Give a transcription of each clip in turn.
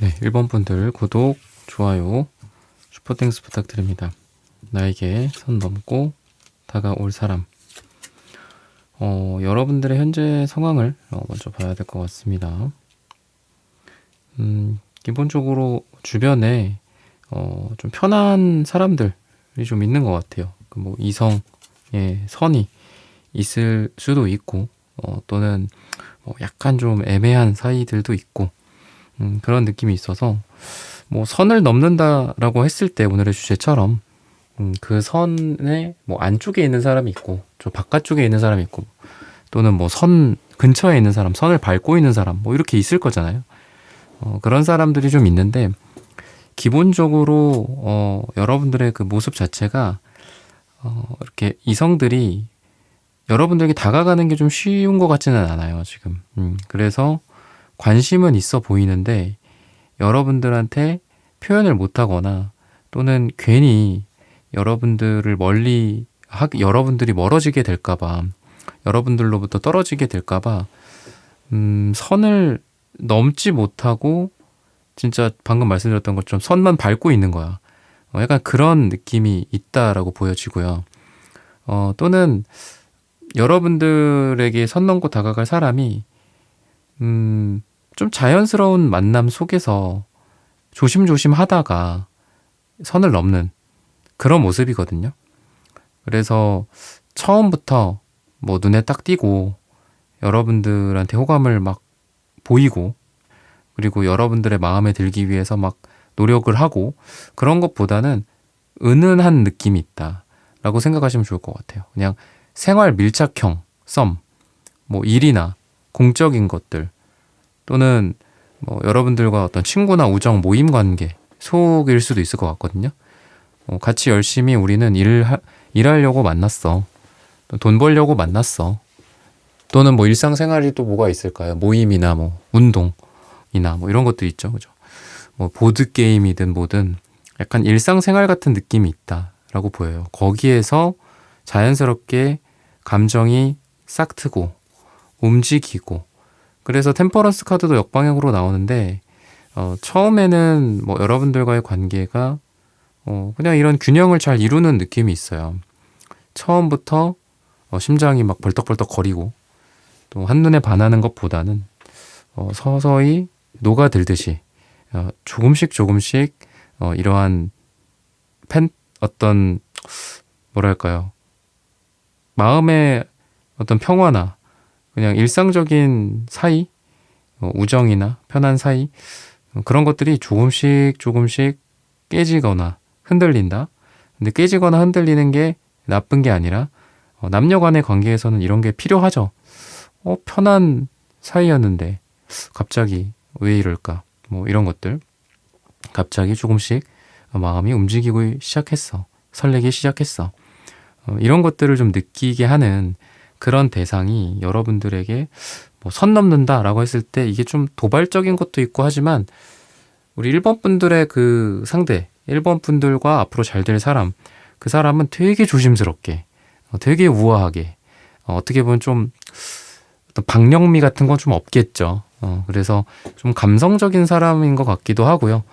네, 1번 분들 구독, 좋아요, 슈퍼땡스 부탁드립니다. 나에게 선 넘고 다가올 사람. 여러분들의 현재 상황을 먼저 봐야 될 것 같습니다. 기본적으로 주변에 좀 편한 사람들이 좀 있는 것 같아요. 뭐 이성의 선이 있을 수도 있고, 또는 약간 좀 애매한 사이들도 있고, 그런 느낌이 있어서 뭐 선을 넘는다라고 했을 때 오늘의 주제처럼 그 선의 뭐 안쪽에 있는 사람이 있고 저 바깥쪽에 있는 사람이 있고 또는 뭐 선 근처에 있는 사람, 선을 밟고 있는 사람 뭐 이렇게 있을 거잖아요. 그런 사람들이 좀 있는데 기본적으로 여러분들의 그 모습 자체가 이렇게 이성들이 여러분들에게 다가가는 게 좀 쉬운 것 같지는 않아요, 지금. 그래서 관심은 있어 보이는데 여러분들한테 표현을 못하거나 또는 괜히 여러분들이 멀어지게 될까봐, 여러분들로부터 떨어지게 될까봐 선을 넘지 못하고 진짜 방금 말씀드렸던 것처럼 선만 밟고 있는 거야. 약간 그런 느낌이 있다라고 보여지고요. 또는 여러분들에게 선 넘고 다가갈 사람이 좀 자연스러운 만남 속에서 조심조심 하다가 선을 넘는 그런 모습이거든요. 그래서 처음부터 뭐 눈에 딱 띄고 여러분들한테 호감을 막 보이고 그리고 여러분들의 마음에 들기 위해서 막 노력을 하고 그런 것보다는 은은한 느낌이 있다라고 생각하시면 좋을 것 같아요. 그냥 생활 밀착형 썸, 뭐 일이나 공적인 것들 또는 뭐 여러분들과 어떤 친구나 우정 모임 관계 속일 수도 있을 것 같거든요. 같이 열심히 우리는 일하려고 만났어. 돈 벌려고 만났어. 또는 뭐 일상생활이 또 뭐가 있을까요? 모임이나 뭐 운동이나 뭐 이런 것들 있죠. 그죠? 뭐 보드게임이든 뭐든 약간 일상생활 같은 느낌이 있다라고 보여요. 거기에서 자연스럽게 감정이 싹 트고 움직이고 그래서 템퍼런스 카드도 역방향으로 나오는데 처음에는 뭐 여러분들과의 관계가 그냥 이런 균형을 잘 이루는 느낌이 있어요. 처음부터 심장이 막 벌떡벌떡 거리고 또 한눈에 반하는 것보다는 서서히 녹아들듯이 조금씩 이러한 어떤 뭐랄까요, 마음의 어떤 평화나 그냥 일상적인 사이, 우정이나 편한 사이 그런 것들이 조금씩 깨지거나 흔들린다. 근데 깨지거나 흔들리는 게 나쁜 게 아니라 남녀 간의 관계에서는 이런 게 필요하죠. 편한 사이였는데 갑자기 왜 이럴까? 뭐 이런 것들. 갑자기 조금씩 마음이 움직이고 시작했어. 설레기 시작했어. 이런 것들을 좀 느끼게 하는 그런 대상이 여러분들에게 뭐 선 넘는다라고 했을 때 이게 좀 도발적인 것도 있고 하지만 우리 1번 분들의 그 상대, 1번 분들과 앞으로 잘 될 사람, 그 사람은 되게 조심스럽게, 되게 우아하게, 어떻게 보면 좀 어떤 박력미 같은 건 좀 없겠죠. 그래서 좀 감성적인 사람인 것 같기도 하고요.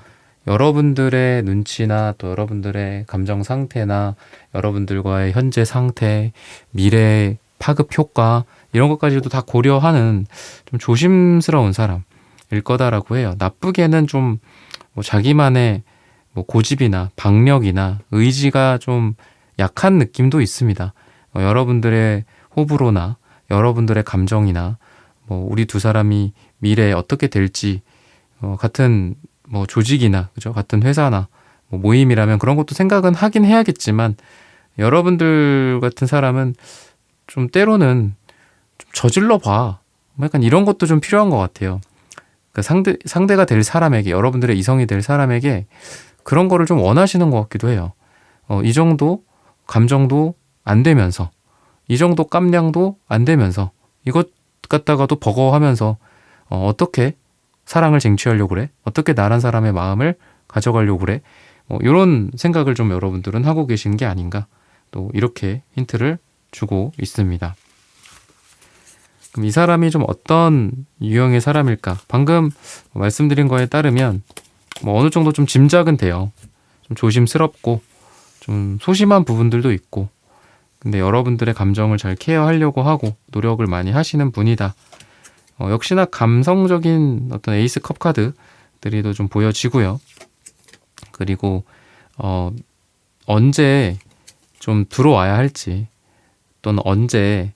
여러분들의 눈치나 또 여러분들의 감정 상태나 여러분들과의 현재 상태, 미래의 파급 효과 이런 것까지도 다 고려하는 좀 조심스러운 사람일 거다라고 해요. 나쁘게는 좀 뭐 자기만의 뭐 고집이나 박력이나 의지가 좀 약한 느낌도 있습니다. 여러분들의 호불호나 여러분들의 감정이나 뭐 우리 두 사람이 미래에 어떻게 될지 같은 뭐 조직이나 그죠? 같은 회사나 뭐 모임이라면 그런 것도 생각은 하긴 해야겠지만 여러분들 같은 사람은 좀 때로는 좀 저질러 봐. 뭐 약간 이런 것도 좀 필요한 것 같아요. 그 상대가 될 사람에게, 여러분들의 이성이 될 사람에게 그런 거를 좀 원하시는 것 같기도 해요. 이 정도 감정도 안 되면서, 이 정도 깜냥도 안 되면서, 이것 갖다가도 버거워하면서, 어떻게 사랑을 쟁취하려고 그래? 어떻게 나란 사람의 마음을 가져가려고 그래? 이런 생각을 좀 여러분들은 하고 계신 게 아닌가? 또 이렇게 힌트를 주고 있습니다. 그럼 이 사람이 좀 어떤 유형의 사람일까? 방금 말씀드린 거에 따르면 뭐 어느 정도 좀 짐작은 돼요. 좀 조심스럽고 좀 소심한 부분들도 있고, 근데 여러분들의 감정을 잘 케어하려고 하고 노력을 많이 하시는 분이다. 역시나 감성적인 어떤 에이스 컵 카드들이 좀 보여지고요. 그리고 언제 좀 들어와야 할지, 또는 언제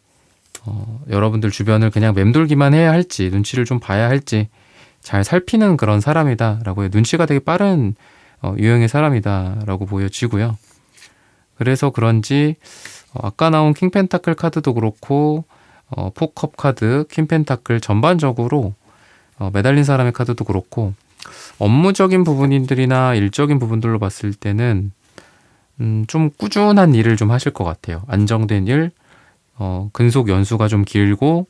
여러분들 주변을 그냥 맴돌기만 해야 할지, 눈치를 좀 봐야 할지 잘 살피는 그런 사람이다 라고 해요. 눈치가 되게 빠른 유형의 사람이다 라고 보여지고요. 그래서 그런지 아까 나온 킹 펜타클 카드도 그렇고 포컵 카드, 퀸 펜타클 전반적으로 매달린 사람의 카드도 그렇고 업무적인 부분들이나 일적인 부분들로 봤을 때는 좀 꾸준한 일을 좀 하실 것 같아요. 안정된 일, 근속 연수가 좀 길고,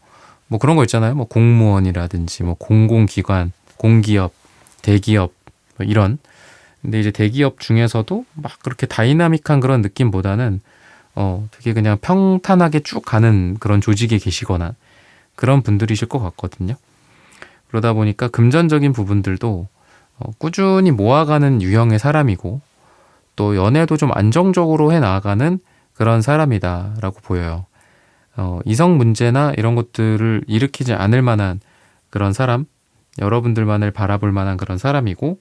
뭐 그런 거 있잖아요. 뭐 공무원이라든지 뭐 공공기관, 공기업, 대기업 뭐 이런. 근데 이제 대기업 중에서도 막 그렇게 다이나믹한 그런 느낌보다는 되게 그냥 평탄하게 쭉 가는 그런 조직에 계시거나 그런 분들이실 것 같거든요. 그러다 보니까 금전적인 부분들도 꾸준히 모아가는 유형의 사람이고, 또 연애도 좀 안정적으로 해 나가는 그런 사람이다라고 보여요. 이성 문제나 이런 것들을 일으키지 않을 만한 그런 사람, 여러분들만을 바라볼 만한 그런 사람이고,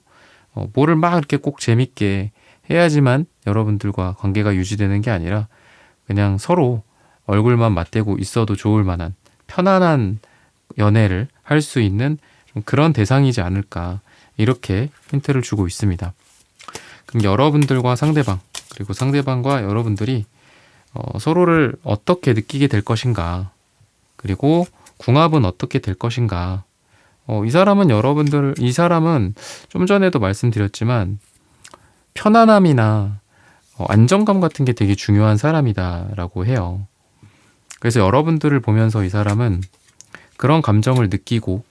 뭐를 막 이렇게 꼭 재밌게 해야지만 여러분들과 관계가 유지되는 게 아니라 그냥 서로 얼굴만 맞대고 있어도 좋을 만한 편안한 연애를 할 수 있는 좀 그런 대상이지 않을까, 이렇게 힌트를 주고 있습니다. 그럼 여러분들과 상대방, 그리고 상대방과 여러분들이 서로를 어떻게 느끼게 될 것인가, 그리고 궁합은 어떻게 될 것인가. 이 사람은 좀 전에도 말씀드렸지만 편안함이나 안정감 같은 게 되게 중요한 사람이다라고 해요. 그래서 여러분들을 보면서 이 사람은 그런 감정을 느끼고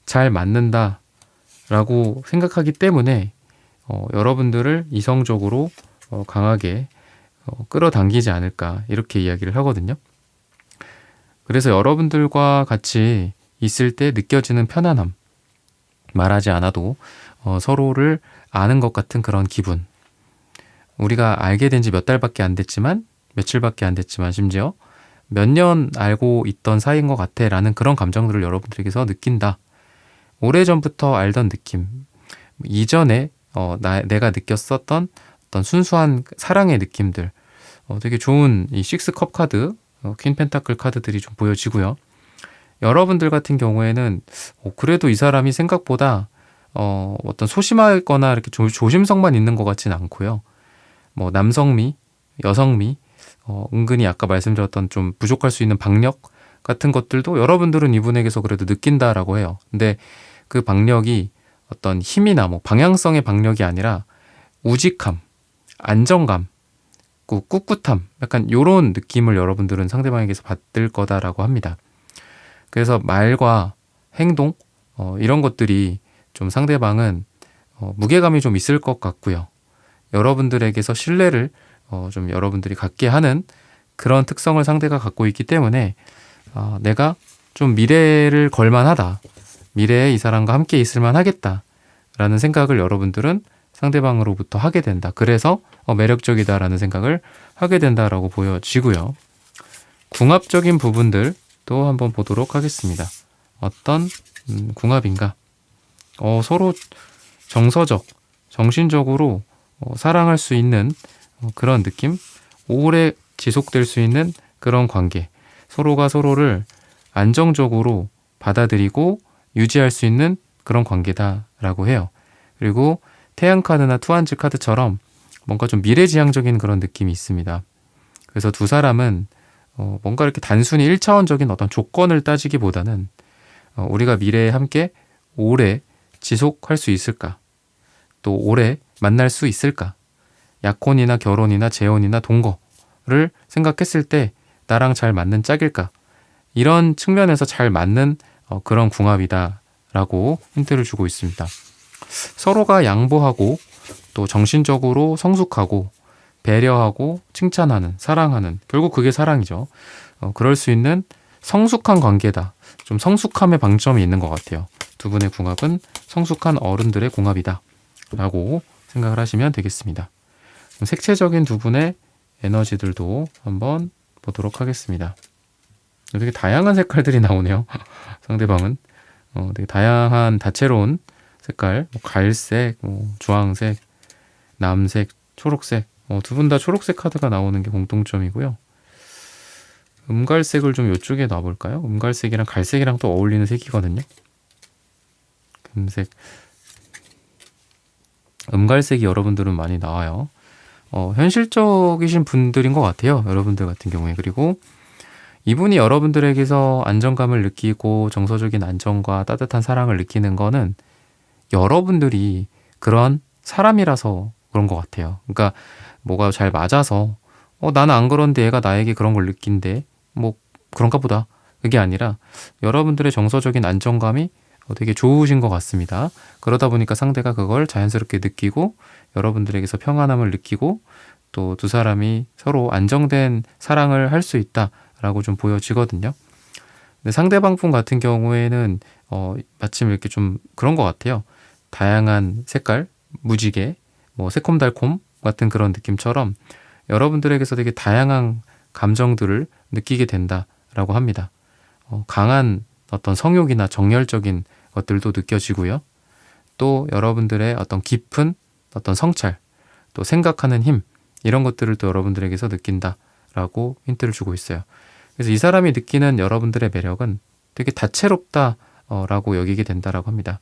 잘 맞는다라고 생각하기 때문에 여러분들을 이성적으로 강하게 끌어당기지 않을까, 이렇게 이야기를 하거든요. 그래서 여러분들과 같이 있을 때 느껴지는 편안함, 말하지 않아도 서로를 아는 것 같은 그런 기분, 우리가 알게 된 지 몇 달밖에 안 됐지만, 며칠밖에 안 됐지만 심지어 몇 년 알고 있던 사이인 것 같아 라는 그런 감정들을 여러분들에게서 느낀다. 오래전부터 알던 느낌, 이전에 내가 느꼈었던 어떤 순수한 사랑의 느낌들, 되게 좋은 이 식스 컵 카드, 퀸 펜타클 카드들이 좀 보여지고요. 여러분들 같은 경우에는 그래도 이 사람이 생각보다 어떤 소심하거나 이렇게 조심성만 있는 것 같지는 않고요. 뭐 남성미, 여성미, 은근히 아까 말씀드렸던 좀 부족할 수 있는 박력 같은 것들도 여러분들은 이분에게서 그래도 느낀다라고 해요. 근데 그 박력이 어떤 힘이나 뭐 방향성의 박력이 아니라 우직함, 안정감, 꿋꿋함, 약간 요런 느낌을 여러분들은 상대방에게서 받을 거다라고 합니다. 그래서 말과 행동, 이런 것들이 좀 상대방은 무게감이 좀 있을 것 같고요. 여러분들에게서 신뢰를 좀 여러분들이 갖게 하는 그런 특성을 상대가 갖고 있기 때문에 내가 좀 미래를 걸만하다, 미래에 이 사람과 함께 있을만 하겠다 라는 생각을 여러분들은 상대방으로부터 하게 된다. 그래서 매력적이다라는 생각을 하게 된다라고 보여지고요. 궁합적인 부분들도 한번 보도록 하겠습니다. 어떤 궁합인가? 서로 정서적, 정신적으로 사랑할 수 있는 그런 느낌, 오래 지속될 수 있는 그런 관계, 서로가 서로를 안정적으로 받아들이고 유지할 수 있는 그런 관계다라고 해요. 그리고 태양 카드나 투한즈 카드처럼 뭔가 좀 미래지향적인 그런 느낌이 있습니다. 그래서 두 사람은 뭔가 이렇게 단순히 1차원적인 어떤 조건을 따지기보다는 우리가 미래에 함께 오래 지속할 수 있을까? 또 오래 만날 수 있을까? 약혼이나 결혼이나 재혼이나 동거를 생각했을 때 나랑 잘 맞는 짝일까? 이런 측면에서 잘 맞는 그런 궁합이다라고 힌트를 주고 있습니다. 서로가 양보하고 또 정신적으로 성숙하고 배려하고 칭찬하는, 사랑하는, 결국 그게 사랑이죠. 그럴 수 있는 성숙한 관계다. 좀 성숙함의 방점이 있는 것 같아요. 두 분의 궁합은 성숙한 어른들의 궁합이다 라고 생각을 하시면 되겠습니다. 그럼 색채적인 두 분의 에너지들도 한번 보도록 하겠습니다. 되게 다양한 색깔들이 나오네요. 상대방은 되게 다양한 다채로운 색깔, 뭐 갈색, 뭐 주황색, 남색, 초록색, 두 분 다 초록색 카드가 나오는 게 공통점이고요. 음갈색을 좀 이쪽에 놔볼까요? 음갈색이랑 갈색이랑 또 어울리는 색이거든요. 금색, 음갈색이 여러분들은 많이 나와요. 현실적이신 분들인 것 같아요. 여러분들 같은 경우에. 그리고 이분이 여러분들에게서 안정감을 느끼고 정서적인 안정과 따뜻한 사랑을 느끼는 거는 여러분들이 그런 사람이라서 그런 것 같아요. 그러니까 뭐가 잘 맞아서 나는 안 그런데 얘가 나에게 그런 걸 느낀대. 뭐 그런가 보다. 그게 아니라 여러분들의 정서적인 안정감이 되게 좋으신 것 같습니다. 그러다 보니까 상대가 그걸 자연스럽게 느끼고 여러분들에게서 평안함을 느끼고 또 두 사람이 서로 안정된 사랑을 할 수 있다라고 좀 보여지거든요. 근데 상대방 분 같은 경우에는 마침 이렇게 좀 그런 것 같아요. 다양한 색깔, 무지개, 뭐 새콤달콤 같은 그런 느낌처럼 여러분들에게서 되게 다양한 감정들을 느끼게 된다라고 합니다. 강한 어떤 성욕이나 정열적인 것들도 느껴지고요. 또 여러분들의 어떤 깊은 어떤 성찰, 또 생각하는 힘 이런 것들을 또 여러분들에게서 느낀다라고 힌트를 주고 있어요. 그래서 이 사람이 느끼는 여러분들의 매력은 되게 다채롭다라고 여기게 된다라고 합니다.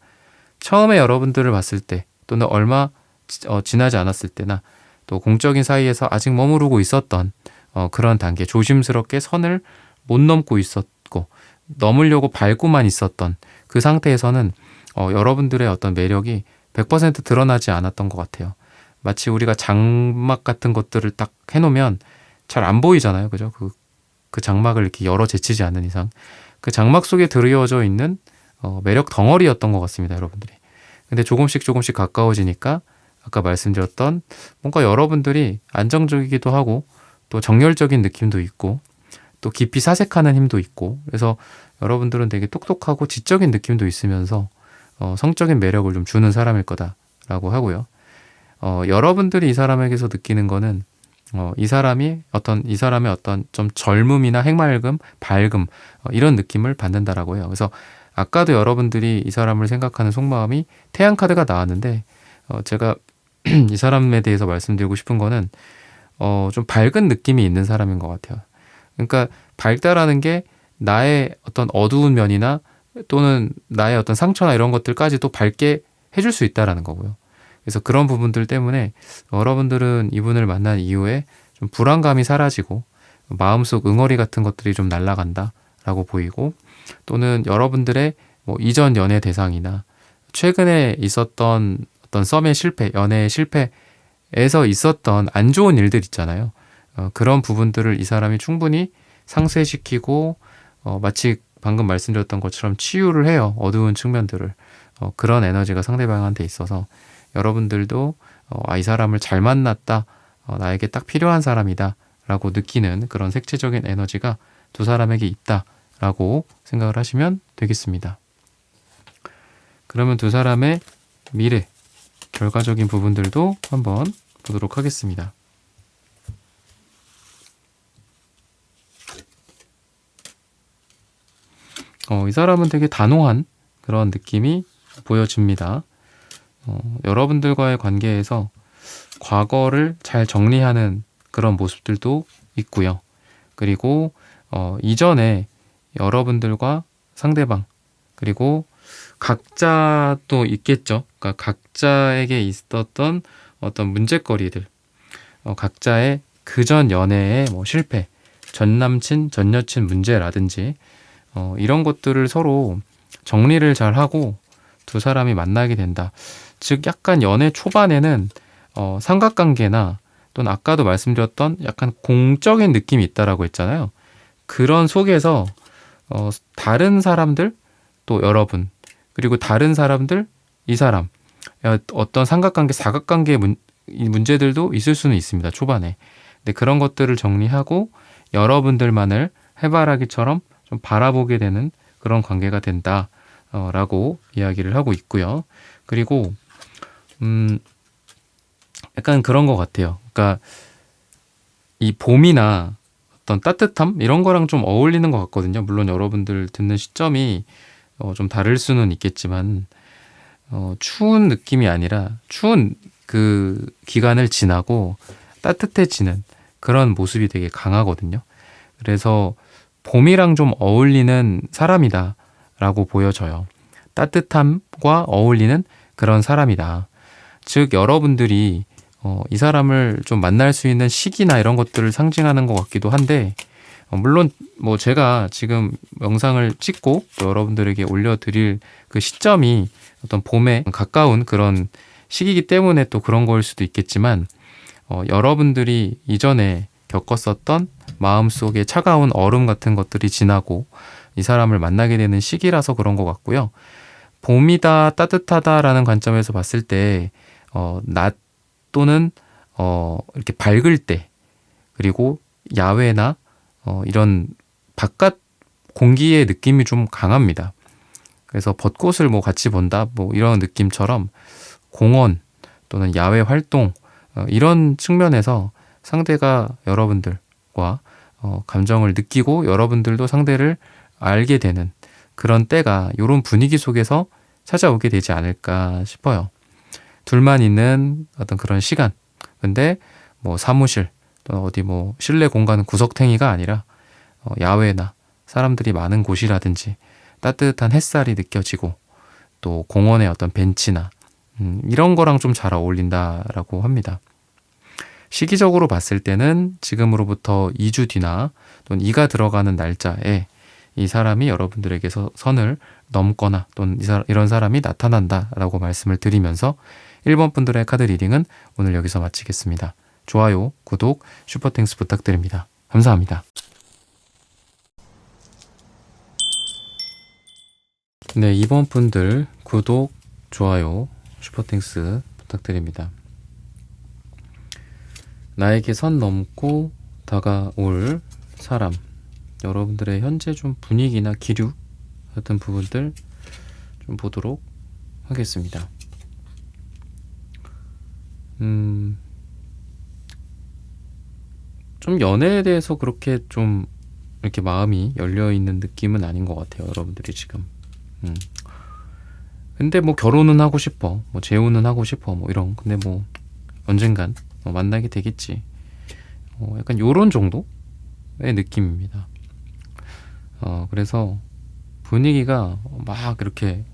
처음에 여러분들을 봤을 때 또는 얼마 지나지 않았을 때나 또 공적인 사이에서 아직 머무르고 있었던 그런 단계, 조심스럽게 선을 못 넘고 있었고 넘으려고 밟고만 있었던 그 상태에서는 여러분들의 어떤 매력이 100% 드러나지 않았던 것 같아요. 마치 우리가 장막 같은 것들을 딱 해놓으면 잘 안 보이잖아요. 그죠? 그 장막을 이렇게 열어 제치지 않는 이상 그 장막 속에 드리워져 있는 매력 덩어리였던 것 같습니다. 여러분들이. 근데 조금씩 가까워지니까 아까 말씀드렸던 뭔가 여러분들이 안정적이기도 하고 또 정열적인 느낌도 있고 또 깊이 사색하는 힘도 있고 그래서 여러분들은 되게 똑똑하고 지적인 느낌도 있으면서 성적인 매력을 좀 주는 사람일 거다라고 하고요. 여러분들이 이 사람에게서 느끼는 거는 이 사람의 어떤 좀 젊음이나 해맑음, 밝음 이런 느낌을 받는다라고 해요. 그래서 아까도 여러분들이 이 사람을 생각하는 속마음이 태양 카드가 나왔는데 제가 이 사람에 대해서 말씀드리고 싶은 거는 좀 밝은 느낌이 있는 사람인 것 같아요. 그러니까 밝다라는 게 나의 어떤 어두운 면이나 또는 나의 어떤 상처나 이런 것들까지도 밝게 해줄 수 있다라는 거고요. 그래서 그런 부분들 때문에 여러분들은 이분을 만난 이후에 좀 불안감이 사라지고 마음속 응어리 같은 것들이 좀 날아간다라고 보이고 또는 여러분들의 뭐 이전 연애 대상이나 최근에 있었던 어떤 썸의 실패, 연애의 실패에서 있었던 안 좋은 일들 있잖아요. 그런 부분들을 이 사람이 충분히 상쇄시키고 마치 방금 말씀드렸던 것처럼 치유를 해요. 어두운 측면들을. 그런 에너지가 상대방한테 있어서 여러분들도 이 사람을 잘 만났다. 나에게 딱 필요한 사람이다. 라고 느끼는 그런 색채적인 에너지가 두 사람에게 있다라고 생각을 하시면 되겠습니다. 그러면 두 사람의 미래, 결과적인 부분들도 한번 보도록 하겠습니다. 이 사람은 되게 단호한 그런 느낌이 보여집니다. 여러분들과의 관계에서 과거를 잘 정리하는 그런 모습들도 있고요. 그리고 이전에 여러분들과 상대방 그리고 각자도 있겠죠. 그러니까 각자에게 있었던 어떤 문제거리들, 각자의 그전 연애의 뭐 실패, 전 남친, 전 여친 문제라든지 이런 것들을 서로 정리를 잘 하고 두 사람이 만나게 된다. 즉 약간 연애 초반에는 삼각관계나 또는 아까도 말씀드렸던 약간 공적인 느낌이 있다라고 했잖아요. 그런 속에서 다른 사람들 또 여러분 그리고 다른 사람들 이 사람 어떤 삼각관계 사각관계의 문제들도 있을 수는 있습니다. 초반에. 근데 그런 것들을 정리하고 여러분들만을 해바라기처럼 좀 바라보게 되는 그런 관계가 된다라고 이야기를 하고 있고요. 그리고 음, 약간 그런 것 같아요. 그러니까 이 봄이나 어떤 따뜻함 이런 거랑 좀 어울리는 것 같거든요. 물론 여러분들 듣는 시점이 좀 다를 수는 있겠지만 추운 느낌이 아니라 추운 그 기간을 지나고 따뜻해지는 그런 모습이 되게 강하거든요. 그래서 봄이랑 좀 어울리는 사람이다라고 보여져요. 따뜻함과 어울리는 그런 사람이다. 즉 여러분들이 이 사람을 좀 만날 수 있는 시기나 이런 것들을 상징하는 것 같기도 한데 물론 뭐 제가 지금 영상을 찍고 또 여러분들에게 올려드릴 그 시점이 어떤 봄에 가까운 그런 시기이기 때문에 또 그런 거일 수도 있겠지만 여러분들이 이전에 겪었었던 마음속에 차가운 얼음 같은 것들이 지나고 이 사람을 만나게 되는 시기라서 그런 것 같고요. 봄이다 따뜻하다라는 관점에서 봤을 때 낮 또는 이렇게 밝을 때 그리고 야외나 이런 바깥 공기의 느낌이 좀 강합니다. 그래서 벚꽃을 뭐 같이 본다 뭐 이런 느낌처럼 공원 또는 야외 활동 이런 측면에서 상대가 여러분들과 감정을 느끼고 여러분들도 상대를 알게 되는 그런 때가 이런 분위기 속에서 찾아오게 되지 않을까 싶어요. 둘만 있는 어떤 그런 시간. 근데 뭐 사무실 또는 어디 뭐 실내 공간 구석탱이가 아니라 야외나 사람들이 많은 곳이라든지 따뜻한 햇살이 느껴지고 또 공원의 어떤 벤치나 이런 거랑 좀 잘 어울린다라고 합니다. 시기적으로 봤을 때는 지금으로부터 2주 뒤나 또는 이가 들어가는 날짜에 이 사람이 여러분들에게서 선을 넘거나 또는 이런 사람이 나타난다라고 말씀을 드리면서 1번 분들의 카드 리딩은 오늘 여기서 마치겠습니다. 좋아요, 구독, 슈퍼땡스 부탁드립니다. 감사합니다. 네, 2번 분들 구독, 좋아요, 슈퍼땡스 부탁드립니다. 나에게 선 넘고 다가올 사람, 여러분들의 현재 좀 분위기나 기류 같은 부분들 좀 보도록 하겠습니다. 좀 연애에 대해서 그렇게 좀 이렇게 마음이 열려있는 느낌은 아닌 것 같아요. 여러분들이 지금. 근데 뭐 결혼은 하고 싶어. 뭐 재혼은 하고 싶어. 뭐 이런. 근데 뭐 언젠간 만나게 되겠지. 약간 요런 정도의 느낌입니다. 그래서 분위기가 막 이렇게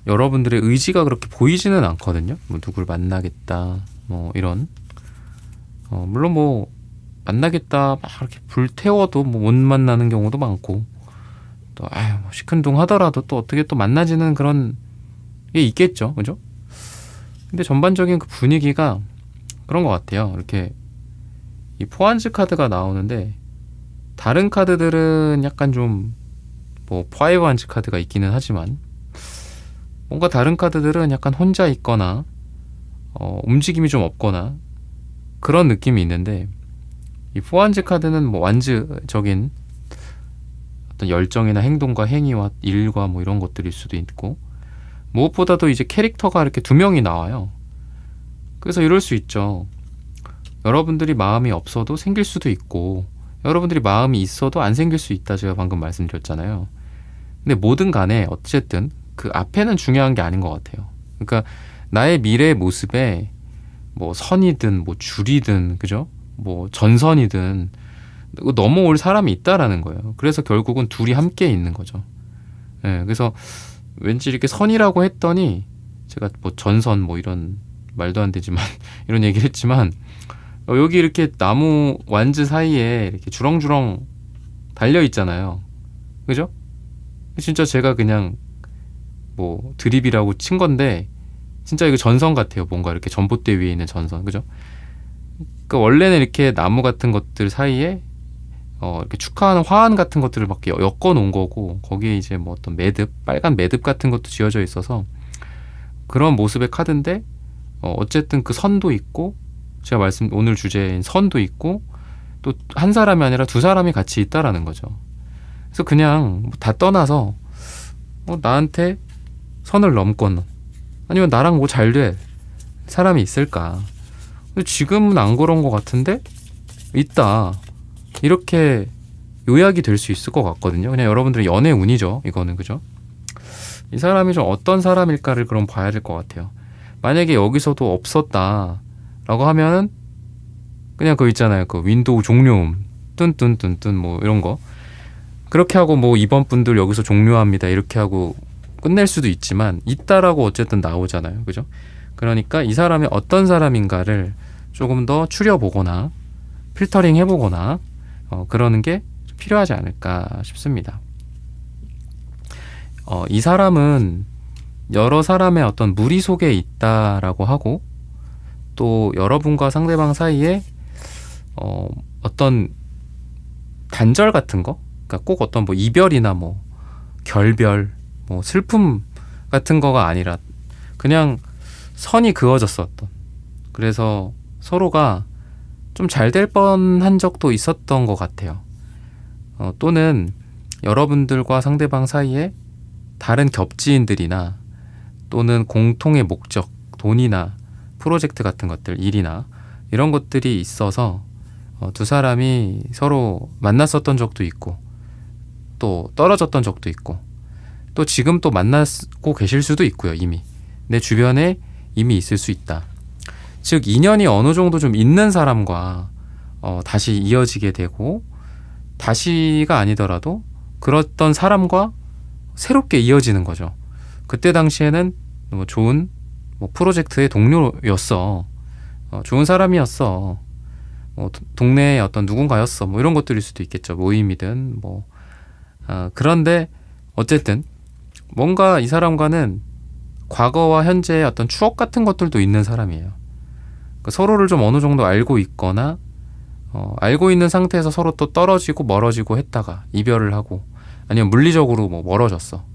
여러분들의 의지가 그렇게 보이지는 않거든요. 뭐 누굴 만나겠다. 뭐 이런. 물론 뭐 만나겠다 막 이렇게 불태워도 뭐 못 만나는 경우도 많고 또 뭐 시큰둥 하더라도 또 어떻게 또 만나지는 그런 게 있겠죠. 그죠? 근데 전반적인 그 분위기가 그런 것 같아요. 이렇게 이 포안즈 카드가 나오는데 다른 카드들은 약간 좀 뭐 파이브 한즈 카드가 있기는 하지만 뭔가 다른 카드들은 약간 혼자 있거나 움직임이 좀 없거나 그런 느낌이 있는데 이 포안즈 카드는 뭐 완즈적인 어떤 열정이나 행동과 행위와 일과 뭐 이런 것들일 수도 있고 무엇보다도 이제 캐릭터가 이렇게 두 명이 나와요. 그래서 이럴 수 있죠. 여러분들이 마음이 없어도 생길 수도 있고 여러분들이 마음이 있어도 안 생길 수 있다 제가 방금 말씀드렸잖아요. 근데 뭐든 간에 어쨌든 그 앞에는 중요한 게 아닌 것 같아요. 그러니까 나의 미래의 모습에 뭐 선이든 뭐 줄이든 그죠? 뭐 전선이든 넘어올 사람이 있다라는 거예요. 그래서 결국은 둘이 함께 있는 거죠. 그래서 왠지 이렇게 선이라고 했더니 제가 뭐 전선 뭐 이런 말도 안 되지만 이런 얘기를 했지만 여기 이렇게 나무 완즈 사이에 이렇게 주렁주렁 달려 있잖아요. 그죠? 진짜 제가 그냥 뭐 드립이라고 친 건데 진짜 이거 전선 같아요. 뭔가 이렇게 전봇대 위에 있는 전선. 그죠? 그러니까 원래는 이렇게 나무 같은 것들 사이에 이렇게 축하하는 화환 같은 것들을 막 엮어 놓은 거고 거기에 이제 뭐 어떤 매듭, 빨간 매듭 같은 것도 지어져 있어서 그런 모습의 카드인데 어쨌든 그 선도 있고 제가 오늘 주제인 선도 있고 또 한 사람이 아니라 두 사람이 같이 있다라는 거죠. 그래서 그냥 다 떠나서 나한테 선을 넘거나 아니면 나랑 뭐 잘 돼. 사람이 있을까? 근데 지금은 안 그런 것 같은데 있다. 이렇게 요약이 될 수 있을 것 같거든요. 그냥 여러분들의 연애 운이죠. 이거는 그죠? 이 사람이 좀 어떤 사람일까를 그럼 봐야 될 것 같아요. 만약에 여기서도 없었다라고 하면은 그냥 그거 있잖아요. 그 윈도우 종료음 뚠뚠뚠뚠 뭐 이런 거 그렇게 하고 뭐 이번 분들 여기서 종료합니다 이렇게 하고 끝낼 수도 있지만 있다라고 어쨌든 나오잖아요. 그죠? 그러니까 이 사람이 어떤 사람인가를 조금 더 추려보거나 필터링 해보거나 그러는 게 필요하지 않을까 싶습니다. 이 사람은 여러 사람의 어떤 무리 속에 있다라고 하고 또 여러분과 상대방 사이에 어떤 단절 같은 거, 그러니까 꼭 어떤 뭐 이별이나 뭐 결별, 뭐 슬픔 같은 거가 아니라 그냥 선이 그어졌었던. 그래서 서로가 좀 잘 될 뻔한 적도 있었던 것 같아요. 또는 여러분들과 상대방 사이에 다른 겹지인들이나 또는 공통의 목적, 돈이나 프로젝트 같은 것들, 일이나 이런 것들이 있어서 두 사람이 서로 만났었던 적도 있고 또 떨어졌던 적도 있고 또 지금 또 만나고 계실 수도 있고요. 이미 내 주변에 이미 있을 수 있다. 즉 인연이 어느 정도 좀 있는 사람과 다시 이어지게 되고 다시가 아니더라도 그랬던 사람과 새롭게 이어지는 거죠. 그때 당시에는 뭐 좋은 뭐 프로젝트의 동료였어. 좋은 사람이었어. 동네의 어떤 누군가였어. 뭐 이런 것들일 수도 있겠죠. 모임이든 뭐. 그런데 어쨌든 뭔가 이 사람과는 과거와 현재의 어떤 추억 같은 것들도 있는 사람이에요. 그러니까 서로를 좀 어느 정도 알고 있거나 알고 있는 상태에서 서로 또 떨어지고 멀어지고 했다가 이별을 하고 아니면 물리적으로 뭐 멀어졌어.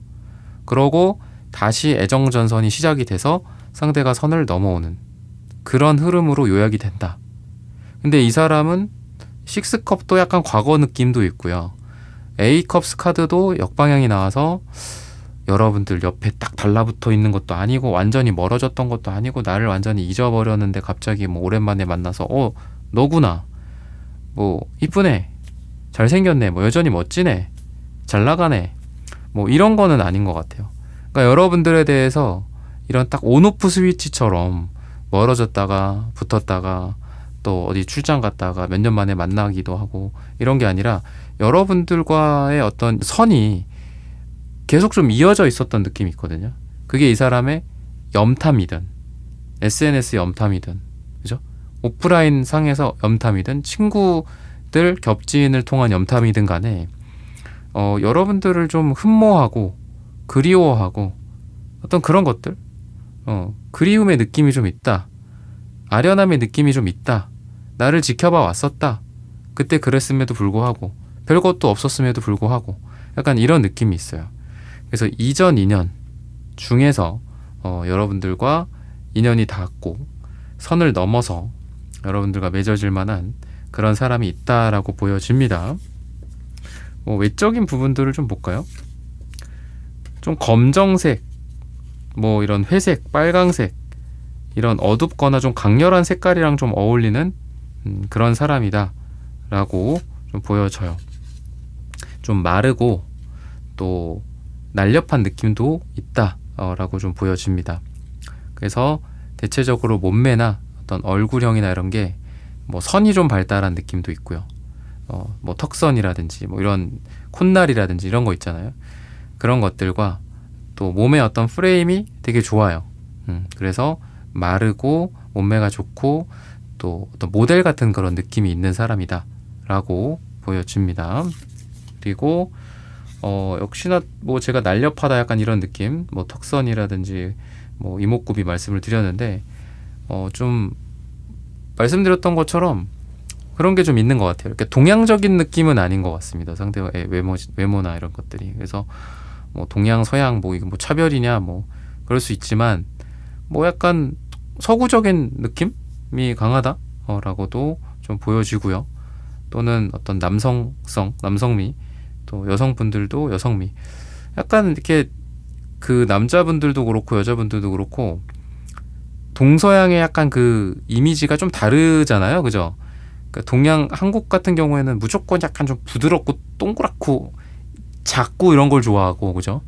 그러고 다시 애정전선이 시작이 돼서 상대가 선을 넘어오는 그런 흐름으로 요약이 된다. 근데 이 사람은 식스컵도 약간 과거 느낌도 있고요. A컵스 카드도 역방향이 나와서 여러분들 옆에 딱 달라붙어 있는 것도 아니고 완전히 멀어졌던 것도 아니고 나를 완전히 잊어버렸는데 갑자기 뭐 오랜만에 만나서 너구나. 뭐 이쁘네. 잘생겼네. 뭐 여전히 멋지네. 잘 나가네. 뭐 이런 거는 아닌 것 같아요. 그러니까 여러분들에 대해서 이런 딱 온오프 스위치처럼 멀어졌다가 붙었다가 또 어디 출장 갔다가 몇 년 만에 만나기도 하고 이런 게 아니라 여러분들과의 어떤 선이 계속 좀 이어져 있었던 느낌이 있거든요. 그게 이 사람의 염탐이든 SNS 염탐이든 그죠? 오프라인 상에서 염탐이든 친구들 겹지인을 통한 염탐이든 간에 여러분들을 좀 흠모하고 그리워하고 어떤 그런 것들 그리움의 느낌이 좀 있다. 아련함의 느낌이 좀 있다. 나를 지켜봐 왔었다. 그때 그랬음에도 불구하고 별것도 없었음에도 불구하고 약간 이런 느낌이 있어요. 그래서 이전 인연 중에서 여러분들과 인연이 닿았고 선을 넘어서 여러분들과 맺어질 만한 그런 사람이 있다라고 보여집니다. 외적인 부분들을 좀 볼까요? 좀 검정색, 뭐 이런 회색, 빨강색 이런 어둡거나 좀 강렬한 색깔이랑 좀 어울리는 그런 사람이다 라고 좀 보여져요. 좀 마르고 또 날렵한 느낌도 있다 라고 좀 보여집니다. 그래서 대체적으로 몸매나 어떤 얼굴형이나 이런 게 뭐 선이 좀 발달한 느낌도 있고요. 뭐 턱선이라든지 뭐 이런 콧날이라든지 이런 거 있잖아요. 그런 것들과 또 몸의 어떤 프레임이 되게 좋아요. 그래서 마르고 몸매가 좋고 또 어떤 모델 같은 그런 느낌이 있는 사람이다 라고 보여집니다. 그리고 역시나 뭐 제가 날렵하다 약간 이런 느낌, 뭐 턱선이라든지 뭐 이목구비 말씀을 드렸는데 좀 말씀드렸던 것처럼 그런 게 좀 있는 것 같아요. 이렇게 동양적인 느낌은 아닌 것 같습니다. 상대의 외모나 이런 것들이. 그래서 뭐 동양, 서양 뭐 이게 뭐 차별이냐 뭐 그럴 수 있지만 뭐 약간 서구적인 느낌이 강하다라고도 좀 보여지고요. 또는 어떤 남성미, 또 여성분들도 여성미. 약간 이렇게 그 남자분들도 그렇고 여자분들도 그렇고 동서양의 약간 그 이미지가 좀 다르잖아요, 그죠? 그러니까 동양 한국 같은 경우에는 무조건 약간 좀 부드럽고 동그랗고 작고 이런 걸 좋아하고, 그죠?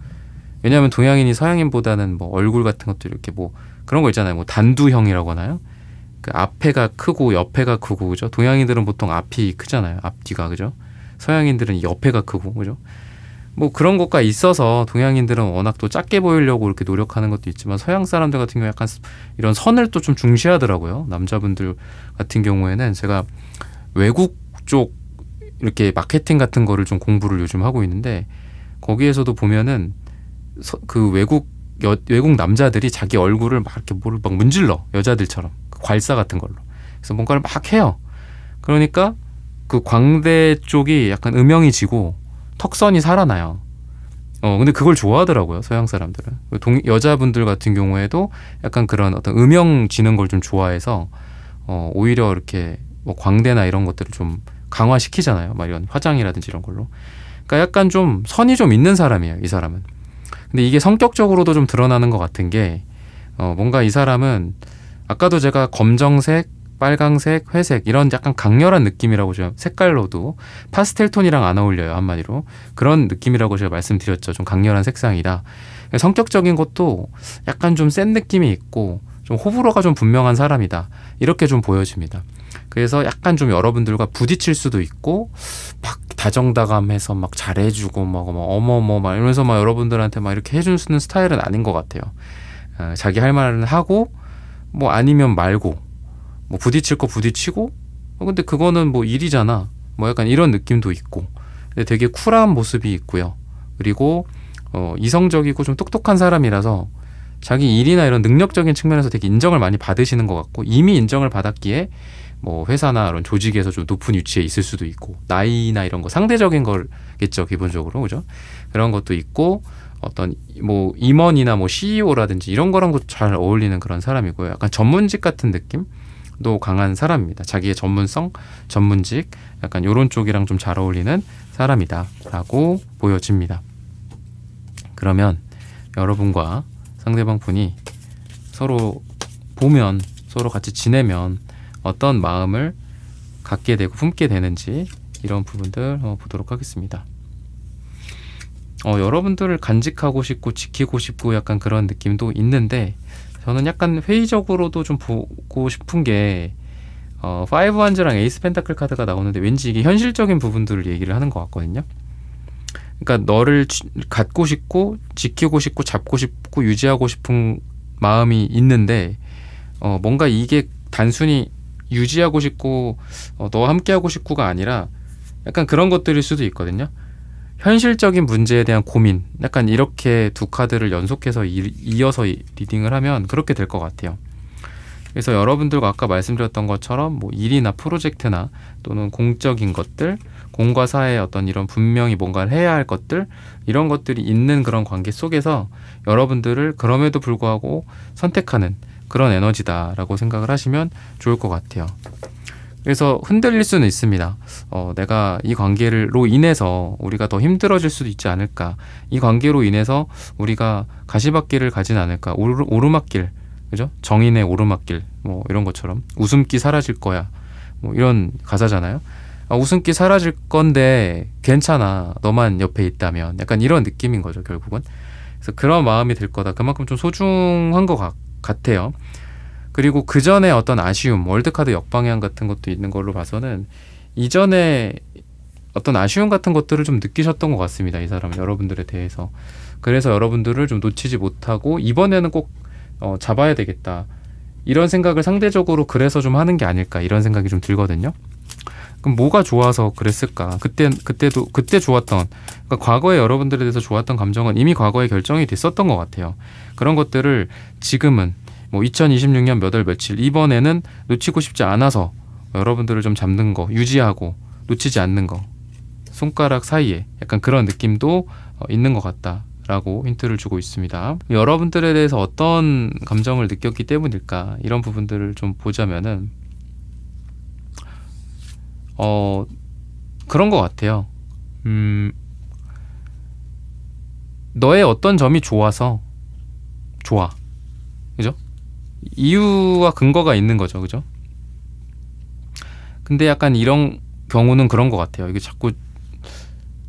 왜냐하면 동양인이 서양인보다는 뭐 얼굴 같은 것도 이렇게 뭐 그런 거 있잖아요, 뭐 단두형이라고 하나요? 그 앞에가 크고 옆에가 크고, 그죠? 동양인들은 보통 앞이 크잖아요, 앞뒤가, 그죠? 서양인들은 옆에가 크고, 그죠? 뭐 그런 것과 있어서 동양인들은 워낙 또 작게 보이려고 이렇게 노력하는 것도 있지만, 서양 사람들 같은 경우 약간 이런 선을 또 좀 중시하더라고요. 남자분들 같은 경우에는 제가 외국 쪽 이렇게 마케팅 같은 거를 좀 공부를 요즘 하고 있는데, 거기에서도 보면은 그 외국 남자들이 자기 얼굴을 막 이렇게 뭐를 막 문질러, 여자들처럼 괄사 같은 걸로. 그래서 뭔가를 막 해요. 그러니까 그 광대 쪽이 약간 음영이 지고 턱선이 살아나요. 근데 그걸 좋아하더라고요, 서양 사람들은. 여자분들 같은 경우에도 약간 그런 어떤 음영 지는 걸 좀 좋아해서 오히려 이렇게 뭐 광대나 이런 것들을 좀 강화시키잖아요. 막 이런 화장이라든지 이런 걸로. 그러니까 약간 좀 선이 좀 있는 사람이에요, 이 사람은. 근데 이게 성격적으로도 좀 드러나는 것 같은 게, 뭔가 이 사람은 아까도 제가 검정색, 빨강색, 회색 이런 약간 강렬한 느낌이라고 제가 색깔로도 파스텔 톤이랑 안 어울려요, 한마디로. 그런 느낌이라고 제가 말씀드렸죠. 좀 강렬한 색상이다. 성격적인 것도 약간 좀 센 느낌이 있고 좀 호불호가 좀 분명한 사람이다, 이렇게 좀 보여집니다. 그래서 약간 좀 여러분들과 부딪힐 수도 있고, 막 다정다감해서 막 잘해주고 막 어머머 막 이러면서 막 여러분들한테 막 이렇게 해주는 스타일은 아닌 것 같아요. 자기 할 말은 하고, 뭐 아니면 말고, 뭐 부딪힐 거 부딪히고, 근데 그거는 뭐 일이잖아, 뭐 약간 이런 느낌도 있고. 근데 되게 쿨한 모습이 있고요. 그리고 이성적이고 좀 똑똑한 사람이라서 자기 일이나 이런 능력적인 측면에서 되게 인정을 많이 받으시는 것 같고, 이미 인정을 받았기에 뭐 회사나 이런 조직에서 좀 높은 위치에 있을 수도 있고, 나이나 이런 거 상대적인 거겠죠, 기본적으로, 그죠? 그런 것도 있고, 어떤 뭐 임원이나 뭐 CEO라든지 이런 거랑도 잘 어울리는 그런 사람이고요. 약간 전문직 같은 느낌도 강한 사람입니다. 자기의 전문성, 전문직, 약간 이런 쪽이랑 좀 잘 어울리는 사람이다라고 보여집니다. 그러면 여러분과 상대방 분이 서로 보면, 서로 같이 지내면 어떤 마음을 갖게 되고 품게 되는지, 이런 부분들 보도록 하겠습니다. 여러분들을 간직하고 싶고 지키고 싶고 약간 그런 느낌도 있는데, 저는 약간 회의적으로도 좀 보고 싶은 게, 파이브 한즈랑 에이스 펜타클 카드가 나오는데 왠지 이게 현실적인 부분들을 얘기를 하는 것 같거든요. 그러니까 너를 갖고 싶고 지키고 싶고 잡고 싶고 유지하고 싶은 마음이 있는데, 뭔가 이게 단순히 유지하고 싶고 너와 함께하고 싶고가 아니라 약간 그런 것들일 수도 있거든요. 현실적인 문제에 대한 고민, 약간 이렇게 두 카드를 연속해서 이어서 리딩을 하면 그렇게 될 것 같아요. 그래서 여러분들과 아까 말씀드렸던 것처럼 뭐 일이나 프로젝트나 또는 공적인 것들, 공과 사의 어떤 이런 분명히 뭔가를 해야 할 것들, 이런 것들이 있는 그런 관계 속에서 여러분들을 그럼에도 불구하고 선택하는 그런 에너지다라고 생각을 하시면 좋을 것 같아요. 그래서 흔들릴 수는 있습니다. 내가 이 관계로 인해서 우리가 더 힘들어질 수도 있지 않을까, 이 관계로 인해서 우리가 가시밭길을 가진 않을까, 오르막길, 그죠? 정인의 오르막길, 뭐 이런 것처럼 웃음기 사라질 거야, 뭐 이런 가사잖아요. 웃음기 사라질 건데 괜찮아, 너만 옆에 있다면, 약간 이런 느낌인 거죠, 결국은. 그래서 그런 마음이 들 거다, 그만큼 좀 소중한 것 같아요. 그리고 그 전에 어떤 아쉬움, 월드카드 역방향 같은 것도 있는 걸로 봐서는 이전에 어떤 아쉬움 같은 것들을 좀 느끼셨던 것 같습니다, 이 사람은 여러분들에 대해서. 그래서 여러분들을 좀 놓치지 못하고 이번에는 꼭 잡아야 되겠다, 이런 생각을 상대적으로 그래서 좀 하는 게 아닐까, 이런 생각이 좀 들거든요. 그럼 뭐가 좋아서 그랬을까? 그때 좋았던, 그러니까 과거에 여러분들에 대해서 좋았던 감정은 이미 과거에 결정이 됐었던 것 같아요. 그런 것들을 지금은 뭐 2026년 몇 월 며칠, 이번에는 놓치고 싶지 않아서 여러분들을 좀 잡는 거, 유지하고 놓치지 않는 거, 손가락 사이에 약간 그런 느낌도 있는 것 같다라고 힌트를 주고 있습니다. 여러분들에 대해서 어떤 감정을 느꼈기 때문일까, 이런 부분들을 좀 보자면은 그런 것 같아요. 너의 어떤 점이 좋아서 좋아, 그죠? 이유와 근거가 있는 거죠. 그죠? 근데 약간 이런 경우는 그런 것 같아요. 이게 자꾸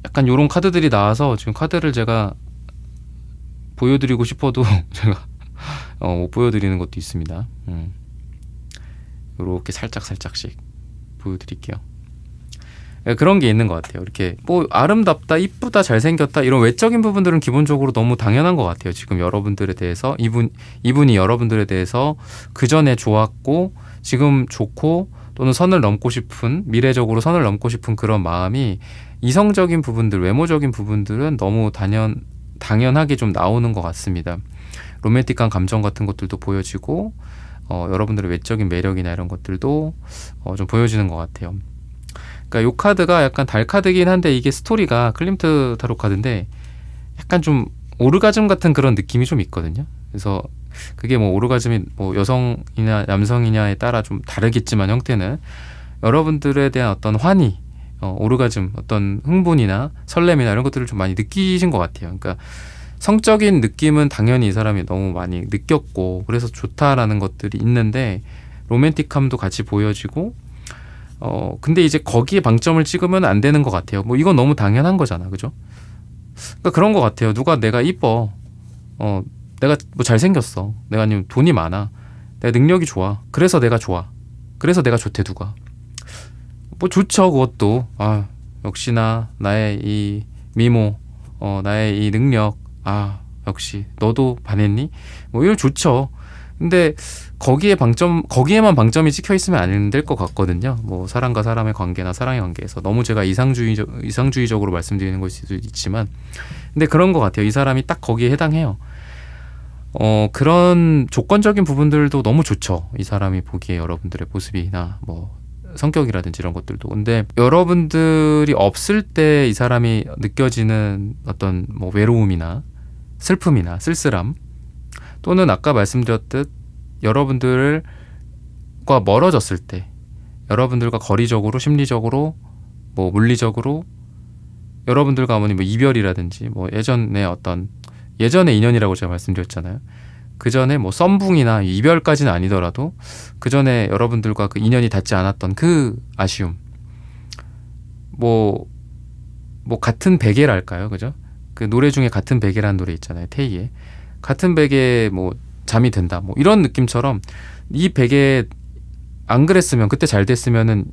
약간 요런 카드들이 나와서 지금 카드를 제가 보여드리고 싶어도 제가 못 보여드리는 것도 있습니다. 요렇게 살짝씩 보여드릴게요. 그런 게 있는 것 같아요. 이렇게 뭐 아름답다, 이쁘다, 잘생겼다 이런 외적인 부분들은 기본적으로 너무 당연한 것 같아요. 지금 여러분들에 대해서 이분이 여러분들에 대해서 그 전에 좋았고 지금 좋고 또는 선을 넘고 싶은, 미래적으로 선을 넘고 싶은 그런 마음이 이성적인 부분들, 외모적인 부분들은 너무 당연하게 좀 나오는 것 같습니다. 로맨틱한 감정 같은 것들도 보여지고 여러분들의 외적인 매력이나 이런 것들도 좀 보여지는 것 같아요. 그러니까 이 카드가 약간 달 카드긴 한데 이게 스토리가 클림트 타로 카드인데 약간 좀 오르가즘 같은 그런 느낌이 좀 있거든요. 그래서 그게 뭐 오르가즘이 뭐 여성이냐 남성이냐에 따라 좀 다르겠지만 형태는 여러분들에 대한 어떤 환희, 오르가즘, 어떤 흥분이나 설렘이나 이런 것들을 좀 많이 느끼신 것 같아요. 그러니까 성적인 느낌은 당연히 이 사람이 너무 많이 느꼈고 그래서 좋다라는 것들이 있는데 로맨틱함도 같이 보여지고 근데 이제 거기에 방점을 찍으면 안 되는 것 같아요. 뭐 이건 너무 당연한 거잖아. 그죠? 그러니까 그런 것 같아요. 누가 내가 이뻐. 내가 뭐 잘생겼어. 내가 아니면 돈이 많아. 내가 능력이 좋아. 그래서 내가 좋아. 그래서 내가 좋대 누가. 뭐 좋죠. 그것도. 역시나 나의 이 미모, 나의 이 능력. 역시 너도 반했니? 뭐 이런 좋죠. 근데 거기에만 방점이 찍혀 있으면 안 될 것 같거든요. 뭐 사람과 사람의 관계나 사랑의 관계에서 너무 제가 이상주의적으로 말씀드리는 걸 수도 있지만, 근데 그런 것 같아요. 이 사람이 딱 거기에 해당해요. 그런 조건적인 부분들도 너무 좋죠. 이 사람이 보기에 여러분들의 모습이나 뭐 성격이라든지 이런 것들도. 근데 여러분들이 없을 때 이 사람이 느껴지는 어떤 뭐 외로움이나 슬픔이나 쓸쓸함, 또는 아까 말씀드렸듯 여러분들과 멀어졌을 때, 여러분들과 거리적으로, 심리적으로, 뭐 물리적으로 여러분들과 뭐 이별이라든지 뭐 예전의 인연이라고 제가 말씀드렸잖아요. 그 전에 뭐 썸붕이나 이별까지는 아니더라도 그 전에 여러분들과 그 인연이 닿지 않았던 그 아쉬움, 뭐 같은 베개랄까요, 그죠? 그 노래 중에 같은 베개라는 노래 있잖아요, 테이의. 같은 베개에 뭐 잠이 든다, 뭐 이런 느낌처럼 이 베개에 안 그랬으면, 그때 잘 됐으면은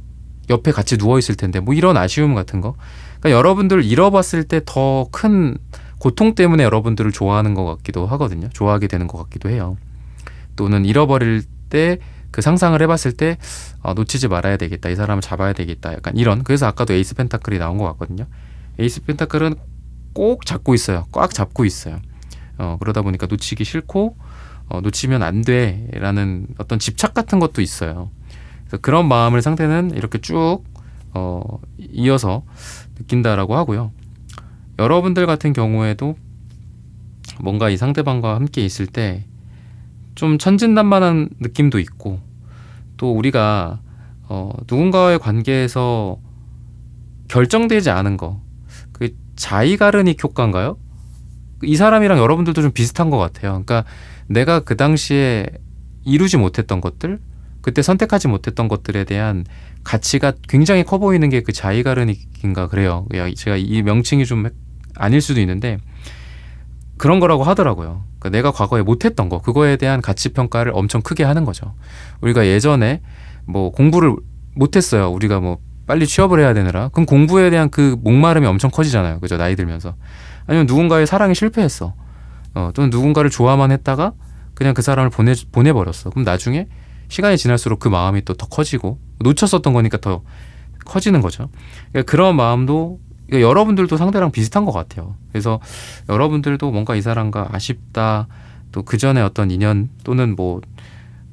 옆에 같이 누워 있을 텐데, 뭐 이런 아쉬움 같은 거. 그러니까 여러분들을 잃어봤을 때 더 큰 고통 때문에 여러분들을 좋아하는 것 같기도 하거든요. 좋아하게 되는 것 같기도 해요. 또는 잃어버릴 때 그 상상을 해봤을 때 놓치지 말아야 되겠다, 이 사람을 잡아야 되겠다, 약간 이런. 그래서 아까도 에이스 펜타클이 나온 것 같거든요. 에이스 펜타클은 꼭 잡고 있어요. 꽉 잡고 있어요. 그러다 보니까 놓치기 싫고 놓치면 안 돼라는 어떤 집착 같은 것도 있어요. 그래서 그런 마음을 상대는 이렇게 쭉 이어서 느낀다라고 하고요. 여러분들 같은 경우에도 뭔가 이 상대방과 함께 있을 때 좀 천진난만한 느낌도 있고, 또 우리가 누군가와의 관계에서 결정되지 않은 거, 그 자이가르닉 효과인가요? 이 사람이랑 여러분들도 좀 비슷한 것 같아요. 그러니까 내가 그 당시에 이루지 못했던 것들, 그때 선택하지 못했던 것들에 대한 가치가 굉장히 커 보이는 게 그 자이가르닉인가 그래요. 제가 이 명칭이 좀 아닐 수도 있는데 그런 거라고 하더라고요. 그러니까 내가 과거에 못했던 거, 그거에 대한 가치 평가를 엄청 크게 하는 거죠. 우리가 예전에 뭐 공부를 못했어요. 우리가 뭐 빨리 취업을 해야 되느라. 그럼 공부에 대한 그 목마름이 엄청 커지잖아요. 그죠? 나이 들면서. 아니면 누군가의 사랑에 실패했어. 또는 누군가를 좋아만 했다가 그냥 그 사람을 보내버렸어. 그럼 나중에 시간이 지날수록 그 마음이 또 더 커지고, 놓쳤었던 거니까 더 커지는 거죠. 그러니까 그런 마음도 여러분들도 상대랑 비슷한 것 같아요. 그래서 여러분들도 뭔가 이 사람과 아쉽다, 또 그 전에 어떤 인연 또는 뭐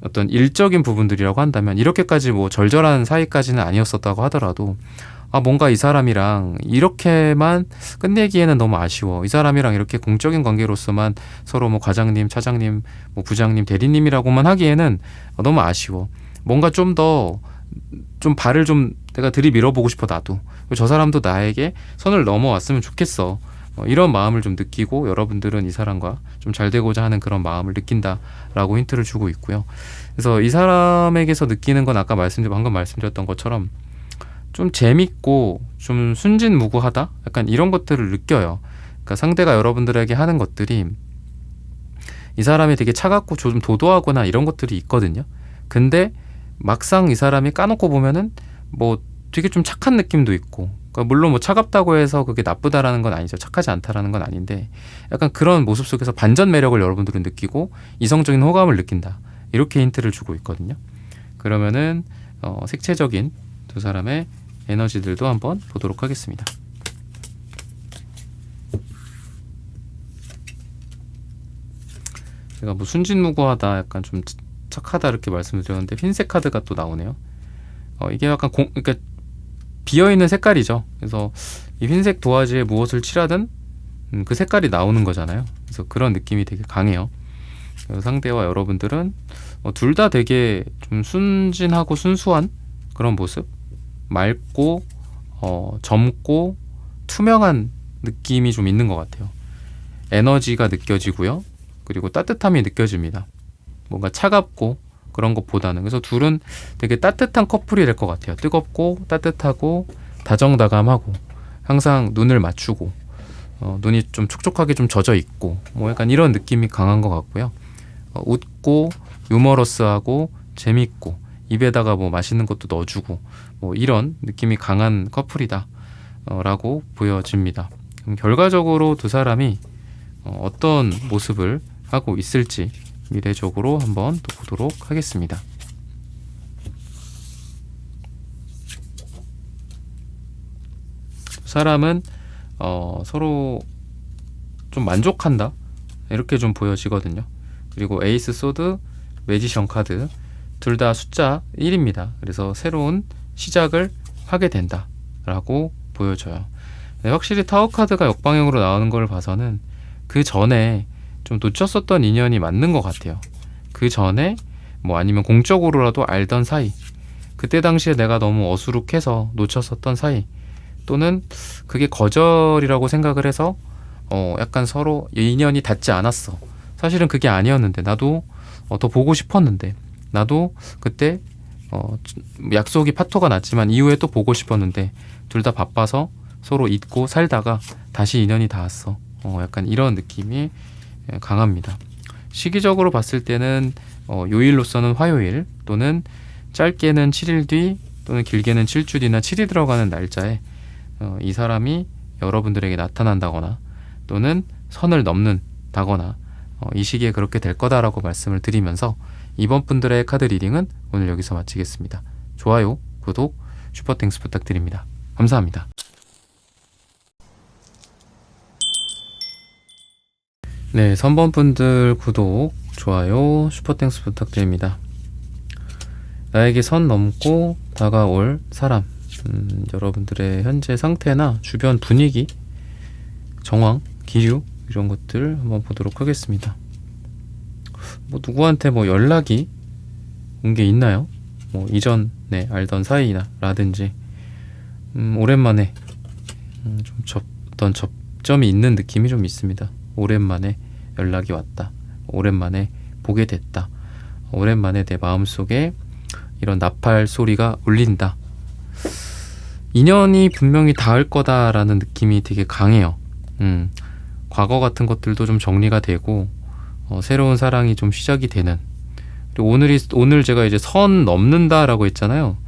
어떤 일적인 부분들이라고 한다면 이렇게까지 뭐 절절한 사이까지는 아니었었다고 하더라도 뭔가 이 사람이랑 이렇게만 끝내기에는 너무 아쉬워. 이 사람이랑 이렇게 공적인 관계로서만 서로 뭐 과장님, 차장님, 뭐 부장님, 대리님이라고만 하기에는 너무 아쉬워. 뭔가 좀 더 발을 좀 내가 들이밀어보고 싶어, 나도. 저 사람도 나에게 선을 넘어왔으면 좋겠어. 이런 마음을 좀 느끼고 여러분들은 이 사람과 좀 잘 되고자 하는 그런 마음을 느낀다라고 힌트를 주고 있고요. 그래서 이 사람에게서 느끼는 건 아까 방금 말씀드렸던 것처럼 좀 재밌고 좀 순진무구하다? 약간 이런 것들을 느껴요. 그러니까 상대가 여러분들에게 하는 것들이 이 사람이 되게 차갑고 좀 도도하거나 이런 것들이 있거든요. 근데 막상 이 사람이 까놓고 보면은 뭐 되게 좀 착한 느낌도 있고, 그러니까 물론 뭐 차갑다고 해서 그게 나쁘다라는 건 아니죠. 착하지 않다라는 건 아닌데 약간 그런 모습 속에서 반전 매력을 여러분들은 느끼고 이성적인 호감을 느낀다. 이렇게 힌트를 주고 있거든요. 그러면은 색채적인 두 사람의 에너지들도 한번 보도록 하겠습니다. 제가 뭐 순진무구하다, 약간 좀 착하다 이렇게 말씀을 드렸는데 흰색 카드가 또 나오네요. 이게 약간 그러니까 비어있는 색깔이죠. 그래서 이 흰색 도화지에 무엇을 칠하든 그 색깔이 나오는 거잖아요. 그래서 그런 느낌이 되게 강해요. 그래서 상대와 여러분들은 둘 다 되게 좀 순진하고 순수한 그런 모습, 맑고 젊고 투명한 느낌이 좀 있는 것 같아요. 에너지가 느껴지고요. 그리고 따뜻함이 느껴집니다. 뭔가 차갑고 그런 것보다는. 그래서 둘은 되게 따뜻한 커플이 될 것 같아요. 뜨겁고 따뜻하고 다정다감하고 항상 눈을 맞추고 눈이 좀 촉촉하게 좀 젖어 있고 뭐 약간 이런 느낌이 강한 것 같고요. 웃고 유머러스하고 재밌고 입에다가 뭐 맛있는 것도 넣어주고 뭐 이런 느낌이 강한 커플이다 라고 보여집니다. 그럼 결과적으로 두 사람이 어떤 모습을 하고 있을지 미래적으로 한번 또 보도록 하겠습니다. 사람은 서로 좀 만족한다 이렇게 좀 보여지거든요. 그리고 에이스 소드, 매지션 카드 둘 다 숫자 1입니다. 그래서 새로운 시작을 하게 된다 라고 보여져요. 네, 확실히 타워 카드가 역방향으로 나오는 걸 봐서는 그 전에 좀 놓쳤었던 인연이 맞는 것 같아요. 그 전에 뭐 아니면 공적으로라도 알던 사이, 그때 당시에 내가 너무 어수룩해서 놓쳤었던 사이, 또는 그게 거절이라고 생각을 해서 약간 서로 인연이 닿지 않았어. 사실은 그게 아니었는데 나도 더 보고 싶었는데 나도 그때 약속이 파토가 났지만 이후에 또 보고 싶었는데 둘 다 바빠서 서로 잊고 살다가 다시 인연이 닿았어. 약간 이런 느낌이 강합니다. 시기적으로 봤을 때는 요일로서는 화요일 또는 짧게는 7일 뒤 또는 길게는 7주 뒤나 7이 들어가는 날짜에 이 사람이 여러분들에게 나타난다거나 또는 선을 넘는다거나 이 시기에 그렇게 될 거다라고 말씀을 드리면서 이번 분들의 카드 리딩은 오늘 여기서 마치겠습니다. 좋아요, 구독, 슈퍼땡스 부탁드립니다. 감사합니다. 네, 3번 분들 구독, 좋아요, 슈퍼땡스 부탁드립니다. 나에게 선 넘고 다가올 사람, 여러분들의 현재 상태나 주변 분위기, 정황, 기류 이런 것들 한번 보도록 하겠습니다. 뭐 누구한테 뭐 연락이 온 게 있나요? 뭐 이전에 알던 사이라든지 오랜만에 어떤 접점이 있는 느낌이 좀 있습니다. 오랜만에 연락이 왔다. 오랜만에 보게 됐다. 오랜만에 내 마음속에 이런 나팔 소리가 울린다. 인연이 분명히 닿을 거다라는 느낌이 되게 강해요. 과거 같은 것들도 좀 정리가 되고 새로운 사랑이 좀 시작이 되는. 그리고 오늘 제가 이제 선 넘는다라고 했잖아요.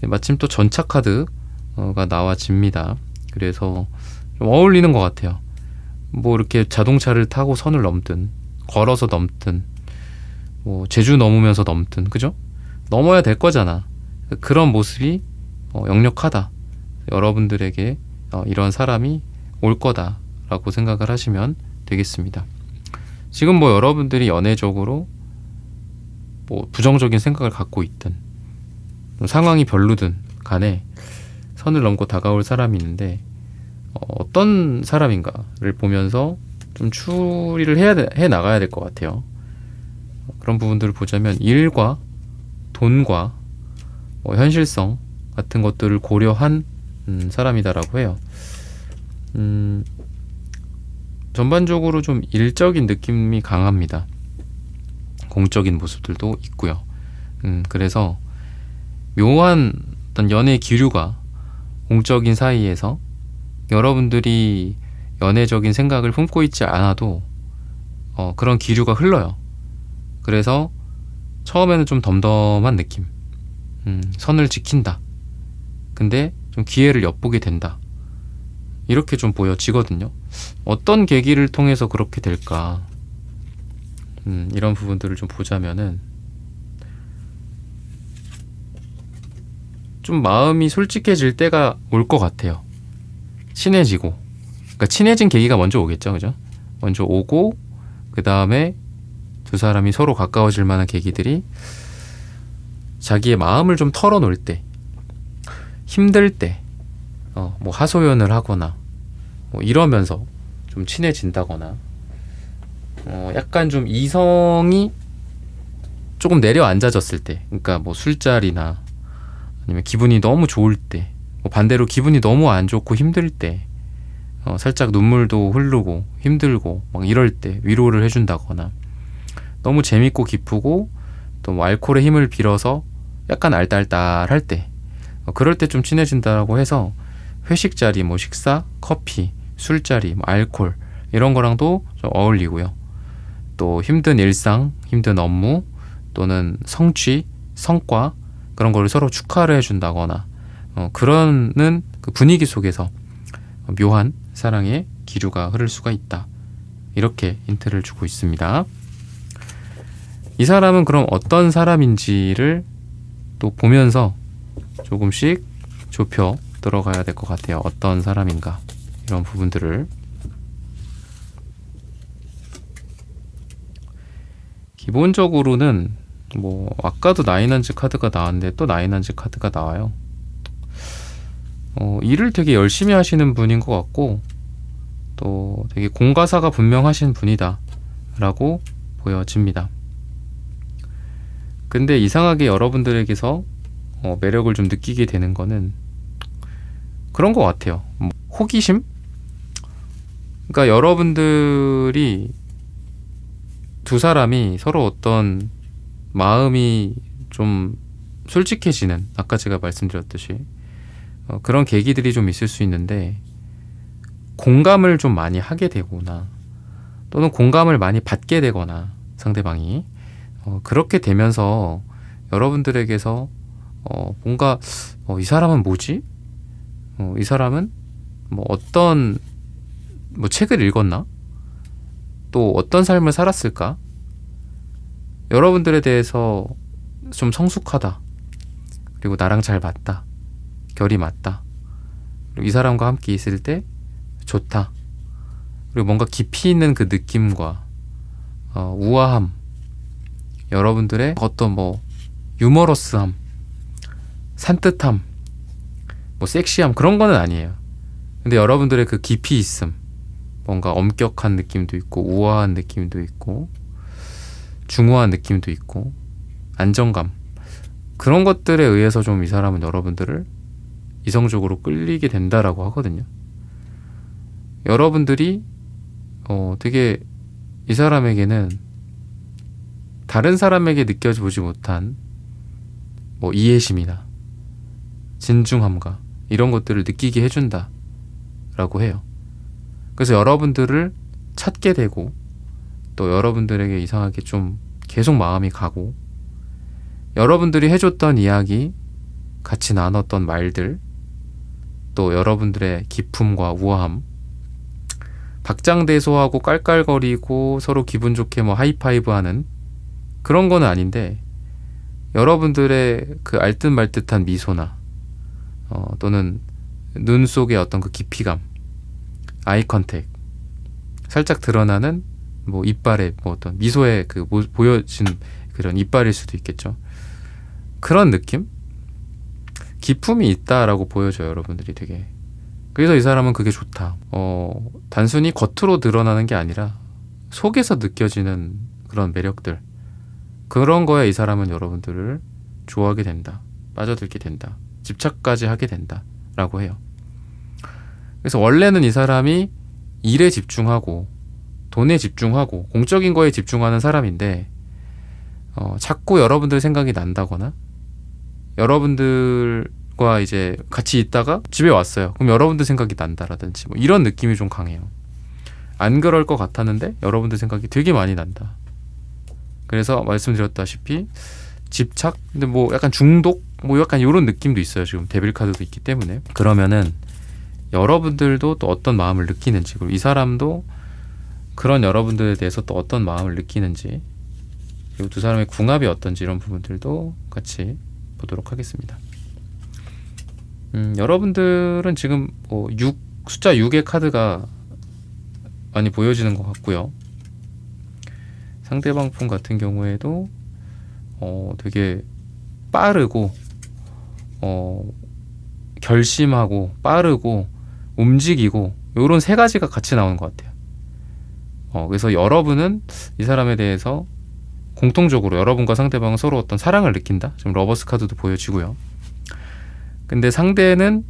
마침 또 전차 카드가 나와집니다. 그래서 좀 어울리는 것 같아요. 뭐 이렇게 자동차를 타고 선을 넘든 걸어서 넘든 뭐 제주 넘으면서 넘든 그죠? 넘어야 될 거잖아. 그런 모습이 역력하다. 여러분들에게 이런 사람이 올 거다라고 생각을 하시면 되겠습니다. 지금 뭐 여러분들이 연애적으로 뭐 부정적인 생각을 갖고 있든 상황이 별로든 간에 선을 넘고 다가올 사람이 있는데 어떤 사람인가를 보면서 좀 추리를 해 나가야 될 것 같아요. 그런 부분들을 보자면 일과 돈과 현실성 같은 것들을 고려한 사람이다라고 해요. 전반적으로 좀 일적인 느낌이 강합니다. 공적인 모습들도 있고요. 그래서 묘한 어떤 연애 기류가 공적인 사이에서 여러분들이 연애적인 생각을 품고 있지 않아도 그런 기류가 흘러요. 그래서 처음에는 좀 덤덤한 느낌, 선을 지킨다. 근데 좀 기회를 엿보게 된다. 이렇게 좀 보여지거든요. 어떤 계기를 통해서 그렇게 될까? 이런 부분들을 좀 보자면은 좀 마음이 솔직해질 때가 올 것 같아요. 친해지고, 그러니까 친해진 계기가 먼저 오겠죠, 그죠? 먼저 오고 그 다음에 두 사람이 서로 가까워질 만한 계기들이 자기의 마음을 좀 털어놓을 때, 힘들 때, 뭐 하소연을 하거나 뭐 이러면서 좀 친해진다거나, 약간 좀 이성이 조금 내려앉아졌을 때, 그러니까 뭐 술자리나 아니면 기분이 너무 좋을 때, 뭐 반대로 기분이 너무 안 좋고 힘들 때, 살짝 눈물도 흐르고 힘들고 막 이럴 때 위로를 해준다거나, 너무 재밌고 기쁘고 또 뭐 알코올의 힘을 빌어서 약간 알딸딸할 때, 그럴 때 좀 친해진다고 해서 회식 자리, 뭐 식사, 커피, 술자리, 뭐 알코올 이런 거랑도 좀 어울리고요. 또 힘든 일상, 힘든 업무 또는 성취, 성과 그런 거를 서로 축하를 해준다거나, 그러는 그 분위기 속에서 묘한 사랑의 기류가 흐를 수가 있다. 이렇게 힌트를 주고 있습니다. 이 사람은 그럼 어떤 사람인지를 또 보면서 조금씩 좁혀 들어가야 될 것 같아요. 어떤 사람인가, 이런 부분들을. 기본적으로는 뭐 아까도 나인한즈 카드가 나왔는데 또 나인한즈 카드가 나와요. 일을 되게 열심히 하시는 분인 것 같고 또 되게 공과사가 분명하신 분이다 라고 보여집니다. 근데 이상하게 여러분들에게서 매력을 좀 느끼게 되는 거는 그런 것 같아요. 뭐 호기심? 그러니까 여러분들이 두 사람이 서로 어떤 마음이 좀 솔직해지는, 아까 제가 말씀드렸듯이 그런 계기들이 좀 있을 수 있는데, 공감을 좀 많이 하게 되거나 또는 공감을 많이 받게 되거나 상대방이 그렇게 되면서 여러분들에게서 뭔가 이 사람은 뭐지? 이 사람은 뭐 어떤 뭐 책을 읽었나? 또 어떤 삶을 살았을까? 여러분들에 대해서 좀 성숙하다. 그리고 나랑 잘 맞다. 결이 맞다. 그리고 이 사람과 함께 있을 때 좋다. 그리고 뭔가 깊이 있는 그 느낌과 우아함, 여러분들의 어떤 뭐 유머러스함, 산뜻함, 뭐 섹시함, 그런 거는 아니에요. 근데 여러분들의 그 깊이 있음, 뭔가 엄격한 느낌도 있고 우아한 느낌도 있고 중후한 느낌도 있고 안정감, 그런 것들에 의해서 좀 이 사람은 여러분들을 이성적으로 끌리게 된다라고 하거든요. 여러분들이 되게 이 사람에게는 다른 사람에게 느껴보지 못한 뭐 이해심이나 진중함과 이런 것들을 느끼게 해준다 라고 해요. 그래서 여러분들을 찾게 되고 또 여러분들에게 이상하게 좀 계속 마음이 가고, 여러분들이 해줬던 이야기, 같이 나눴던 말들, 또 여러분들의 기품과 우아함, 박장대소하고 깔깔거리고 서로 기분 좋게 뭐 하이파이브 하는 그런 거는 아닌데, 여러분들의 그 알듯말듯한 미소나 또는 눈 속의 어떤 그 깊이감, 아이 컨택, 살짝 드러나는 뭐 이빨의 뭐 어떤 미소의 그 보여진 그런 이빨일 수도 있겠죠. 그런 느낌? 기품이 있다라고 보여줘요, 여러분들이 되게. 그래서 이 사람은 그게 좋다. 단순히 겉으로 드러나는 게 아니라 속에서 느껴지는 그런 매력들, 그런 거에 이 사람은 여러분들을 좋아하게 된다, 빠져들게 된다, 집착까지 하게 된다 라고 해요. 그래서 원래는 이 사람이 일에 집중하고 돈에 집중하고 공적인 거에 집중하는 사람인데 자꾸 여러분들 생각이 난다거나 여러분들과 이제 같이 있다가 집에 왔어요. 그럼 여러분들 생각이 난다라든지 뭐 이런 느낌이 좀 강해요. 안 그럴 것 같았는데 여러분들 생각이 되게 많이 난다. 그래서 말씀드렸다시피 집착, 근데 뭐 약간 중독, 뭐 약간 이런 느낌도 있어요. 지금 데빌 카드도 있기 때문에. 그러면은 여러분들도 또 어떤 마음을 느끼는지, 그리고 이 사람도 그런 여러분들에 대해서 또 어떤 마음을 느끼는지, 그리고 두 사람의 궁합이 어떤지 이런 부분들도 같이 보도록 하겠습니다. 여러분들은 지금 뭐 숫자 6의 카드가 많이 보여지는 것 같고요. 상대방 분 같은 경우에도 되게 빠르고 결심하고 빠르고 움직이고 이런 세 가지가 같이 나오는 것 같아요. 그래서 여러분은 이 사람에 대해서 공통적으로 여러분과 상대방은 서로 어떤 사랑을 느낀다. 지금 러버스 카드도 보여지고요. 근데 상대는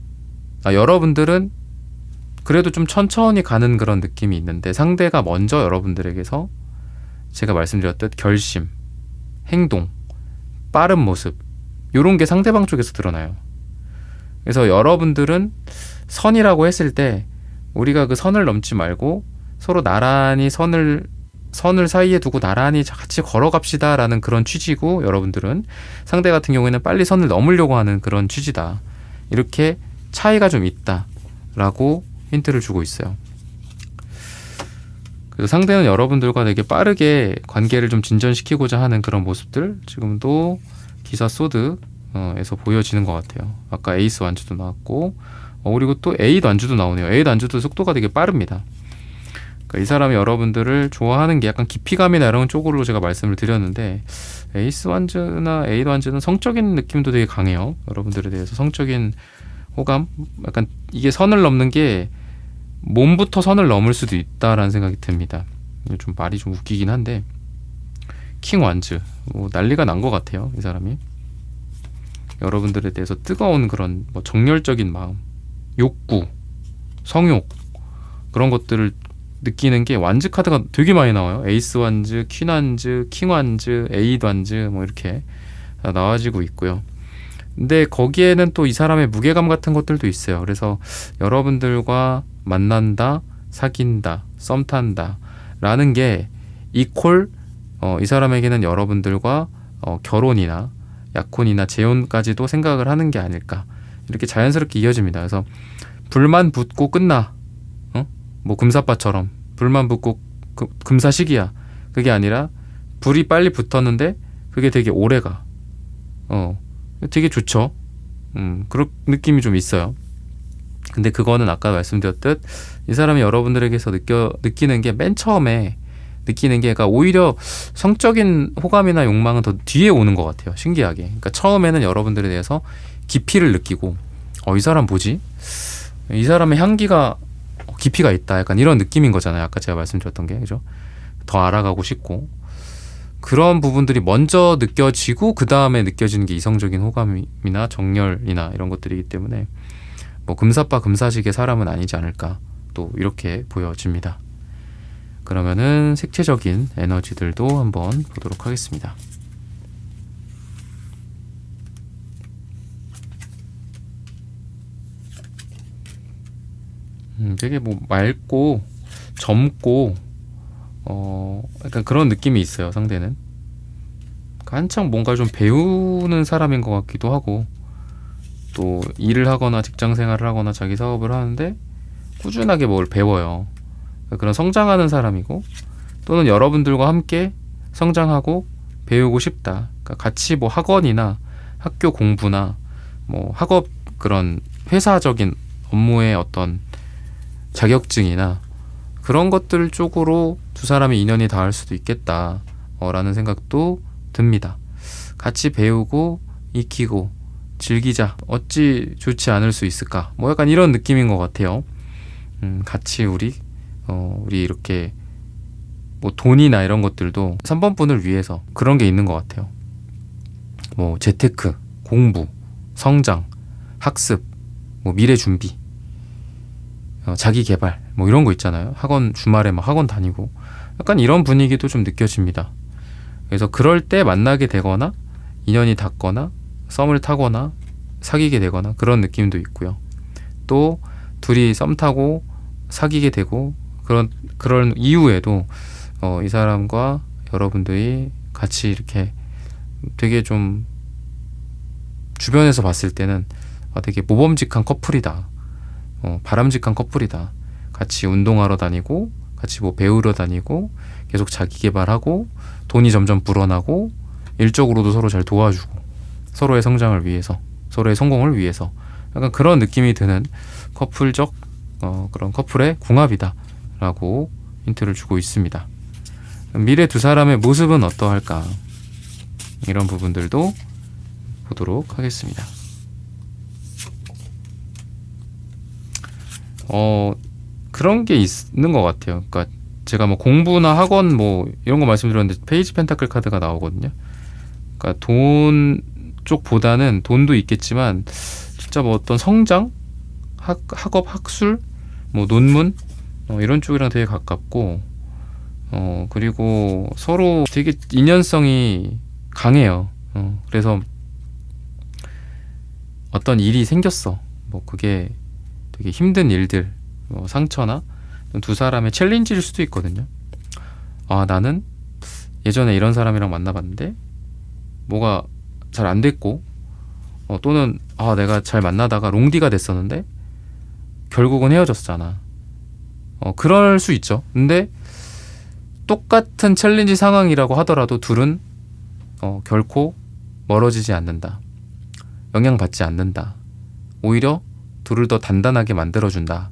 여러분들은 그래도 좀 천천히 가는 그런 느낌이 있는데 상대가 먼저 여러분들에게서 제가 말씀드렸듯 결심, 행동, 빠른 모습 이런 게 상대방 쪽에서 드러나요. 그래서 여러분들은 선이라고 했을 때 우리가 그 선을 넘지 말고 서로 나란히 선을 사이에 두고 나란히 같이 걸어갑시다 라는 그런 취지고, 여러분들은 상대 같은 경우에는 빨리 선을 넘으려고 하는 그런 취지다. 이렇게 차이가 좀 있다 라고 힌트를 주고 있어요. 그래서 상대는 여러분들과 되게 빠르게 관계를 좀 진전시키고자 하는 그런 모습들 지금도 기사 소드에서 보여지는 것 같아요. 아까 에이스 완주도 나왔고 그리고 또 에잇 완주도 나오네요. 에잇 완주도 속도가 되게 빠릅니다. 그러니까 이 사람이 여러분들을 좋아하는 게 약간 깊이감이나 이런 쪽으로 제가 말씀을 드렸는데, 에이스 완주나 에잇 완주는 성적인 느낌도 되게 강해요. 여러분들에 대해서 성적인 호감, 약간 이게 선을 넘는 게 몸부터 선을 넘을 수도 있다라는 생각이 듭니다. 좀 말이 좀 웃기긴 한데, 킹 완즈 난리가 난 것 같아요. 이 사람이 여러분들에 대해서 뜨거운 그런 뭐 정열적인 마음, 욕구, 성욕 그런 것들을 느끼는 게 완즈 카드가 되게 많이 나와요. 에이스 완즈, 퀸 완즈, 킹 완즈, 에잇 완즈 뭐 이렇게 나와지고 있고요. 근데 거기에는 또 이 사람의 무게감 같은 것들도 있어요. 그래서 여러분들과 만난다, 사귄다, 썸 탄다 라는 게 이퀄 이 사람에게는 여러분들과 결혼이나 약혼이나 재혼까지도 생각을 하는 게 아닐까, 이렇게 자연스럽게 이어집니다. 그래서 불만 붙고 끝나, 뭐 금사빠처럼 불만 붙고 금사시기야. 그게 아니라 불이 빨리 붙었는데 그게 되게 오래가 되게 좋죠. 그런 느낌이 좀 있어요. 근데 그거는 아까 말씀드렸듯 이 사람이 여러분들에게서 느끼는 게 맨 처음에 느끼는 게, 그러니까 오히려 성적인 호감이나 욕망은 더 뒤에 오는 것 같아요. 신기하게. 그러니까 처음에는 여러분들에 대해서 깊이를 느끼고 이 사람 뭐지? 이 사람의 향기가 깊이가 있다. 약간 이런 느낌인 거잖아요. 아까 제가 말씀드렸던 게, 그죠? 더 알아가고 싶고 그런 부분들이 먼저 느껴지고 그 다음에 느껴지는 게 이성적인 호감이나 정열이나 이런 것들이기 때문에 뭐 금사빠 금사식의 사람은 아니지 않을까 또 이렇게 보여집니다. 그러면은 색채적인 에너지들도 한번 보도록 하겠습니다. 되게 뭐 맑고 젊고 약간 그런 느낌이 있어요. 상대는 한창 뭔가 좀 배우는 사람인 것 같기도 하고, 또 일을 하거나 직장 생활을 하거나 자기 사업을 하는데 꾸준하게 뭘 배워요. 그런 성장하는 사람이고, 또는 여러분들과 함께 성장하고 배우고 싶다. 그러니까 같이 뭐 학원이나 학교 공부나 뭐 학업 그런 회사적인 업무의 어떤 자격증이나 그런 것들 쪽으로 두 사람이 인연이 닿을 수도 있겠다 라는 생각도 듭니다. 같이 배우고 익히고 즐기자, 어찌 좋지 않을 수 있을까, 뭐 약간 이런 느낌인 것 같아요. 같이 우리 이렇게 뭐 돈이나 이런 것들도 3번 분을 위해서 그런 게 있는 것 같아요. 뭐 재테크, 공부, 성장, 학습, 뭐 미래 준비, 자기 개발 뭐 이런 거 있잖아요. 학원 주말에 막 학원 다니고 약간 이런 분위기도 좀 느껴집니다. 그래서 그럴 때 만나게 되거나 인연이 닿거나 썸을 타거나 사귀게 되거나 그런 느낌도 있고요. 또 둘이 썸 타고 사귀게 되고 그런 이후에도 이 사람과 여러분들이 같이 이렇게 되게 좀 주변에서 봤을 때는 되게 모범직한 커플이다. 바람직한 커플이다. 같이 운동하러 다니고 같이 뭐 배우러 다니고 계속 자기 개발하고 돈이 점점 불어나고 일적으로도 서로 잘 도와주고 서로의 성장을 위해서 서로의 성공을 위해서 약간 그런 느낌이 드는 커플적 그런 커플의 궁합이다 라고 힌트를 주고 있습니다. 미래 두 사람의 모습은 어떠할까, 이런 부분들도 보도록 하겠습니다. 그런 게 있는 것 같아요. 그러니까 제가 뭐 공부나 학원 뭐 이런 거 말씀드렸는데 페이지 펜타클 카드가 나오거든요. 그러니까 돈 쪽보다는 돈도 있겠지만 진짜 뭐 어떤 성장, 학업, 학술, 뭐 논문 이런 쪽이랑 되게 가깝고 그리고 서로 되게 인연성이 강해요. 그래서 어떤 일이 생겼어. 뭐 그게 되게 힘든 일들, 상처나 두 사람의 챌린지일 수도 있거든요. 나는 예전에 이런 사람이랑 만나봤는데 뭐가 잘 안 됐고, 또는 내가 잘 만나다가 롱디가 됐었는데 결국은 헤어졌잖아. 그럴 수 있죠. 근데 똑같은 챌린지 상황이라고 하더라도 둘은 결코 멀어지지 않는다. 영향받지 않는다. 오히려 둘을 더 단단하게 만들어준다.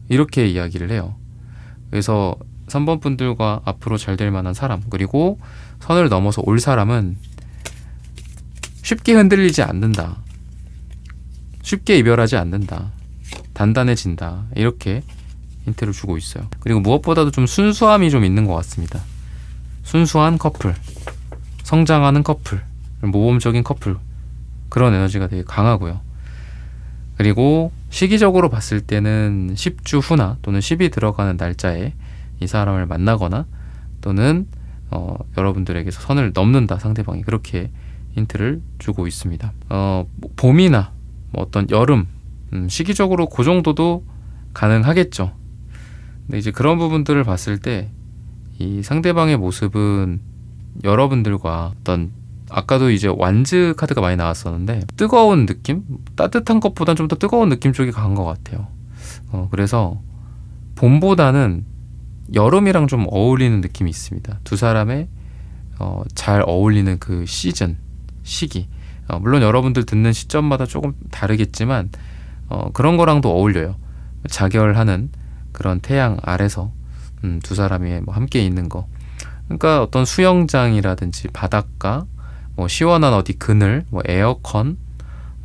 이렇게 이야기를 해요. 그래서 3번 분들과 앞으로 잘 될 만한 사람, 그리고 선을 넘어서 올 사람은 쉽게 흔들리지 않는다. 쉽게 이별하지 않는다. 단단해진다. 이렇게 힌트를 주고 있어요. 그리고 무엇보다도 좀 순수함이 좀 있는 것 같습니다. 순수한 커플, 성장하는 커플, 모범적인 커플, 그런 에너지가 되게 강하고요. 그리고 시기적으로 봤을 때는 10주 후나 또는 10이 들어가는 날짜에 이 사람을 만나거나 또는 여러분들에게서 선을 넘는다, 상대방이. 그렇게 힌트를 주고 있습니다. 봄이나 뭐 어떤 여름, 시기적으로 그 정도도 가능하겠죠. 근데 이제 그런 부분들을 봤을 때 이 상대방의 모습은 여러분들과 어떤, 아까도 이제 완즈 카드가 많이 나왔었는데 뜨거운 느낌? 따뜻한 것보다는 좀 더 뜨거운 느낌 쪽이 강한 것 같아요. 그래서 봄보다는 여름이랑 좀 어울리는 느낌이 있습니다. 두 사람의 잘 어울리는 그 시기. 물론 여러분들 듣는 시점마다 조금 다르겠지만 그런 거랑도 어울려요. 자결하는 그런 태양 아래서 두 사람이 뭐 함께 있는 거. 그러니까 어떤 수영장이라든지 바닷가, 뭐 시원한 어디 그늘, 뭐 에어컨,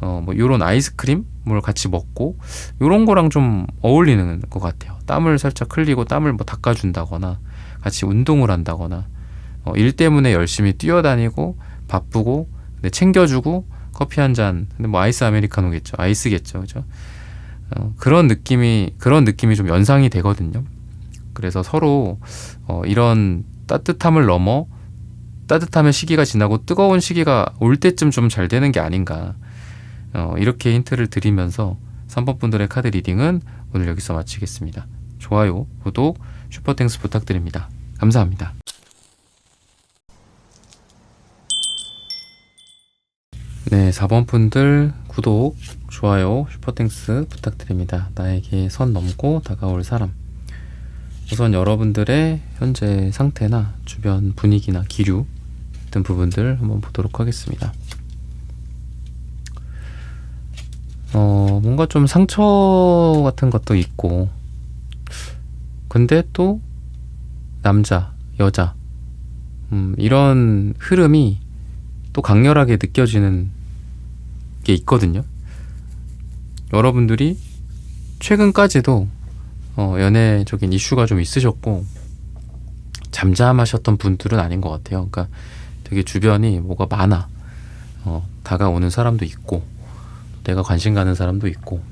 뭐 요런 아이스크림 뭘 같이 먹고 요런 거랑 좀 어울리는 것 같아요. 땀을 살짝 흘리고 땀을 뭐 닦아준다거나 같이 운동을 한다거나 일 때문에 열심히 뛰어다니고 바쁘고 근데 챙겨주고 커피 한 잔, 근데 뭐 아이스 아메리카노겠죠, 아이스겠죠, 그죠? 그런 느낌이 좀 연상이 되거든요. 그래서 서로 이런 따뜻함을 넘어 따뜻함의 시기가 지나고 뜨거운 시기가 올 때쯤 좀 잘 되는 게 아닌가, 이렇게 힌트를 드리면서 3번 분들의 카드 리딩은 오늘 여기서 마치겠습니다. 좋아요, 구독, 슈퍼땡스 부탁드립니다. 감사합니다. 네, 4번 분들 구독, 좋아요, 슈퍼땡스 부탁드립니다. 나에게 선 넘고 다가올 사람. 우선 여러분들의 현재 상태나 주변 분위기나 기류 같은 부분들 한번 보도록 하겠습니다. 뭔가 좀 상처 같은 것도 있고, 근데 또 남자, 여자, 이런 흐름이 또 강렬하게 느껴지는 게 있거든요. 여러분들이 최근까지도 연애적인 이슈가 좀 있으셨고 잠잠하셨던 분들은 아닌 것 같아요. 그러니까 되게 주변이 뭐가 많아. 다가오는 사람도 있고 내가 관심 가는 사람도 있고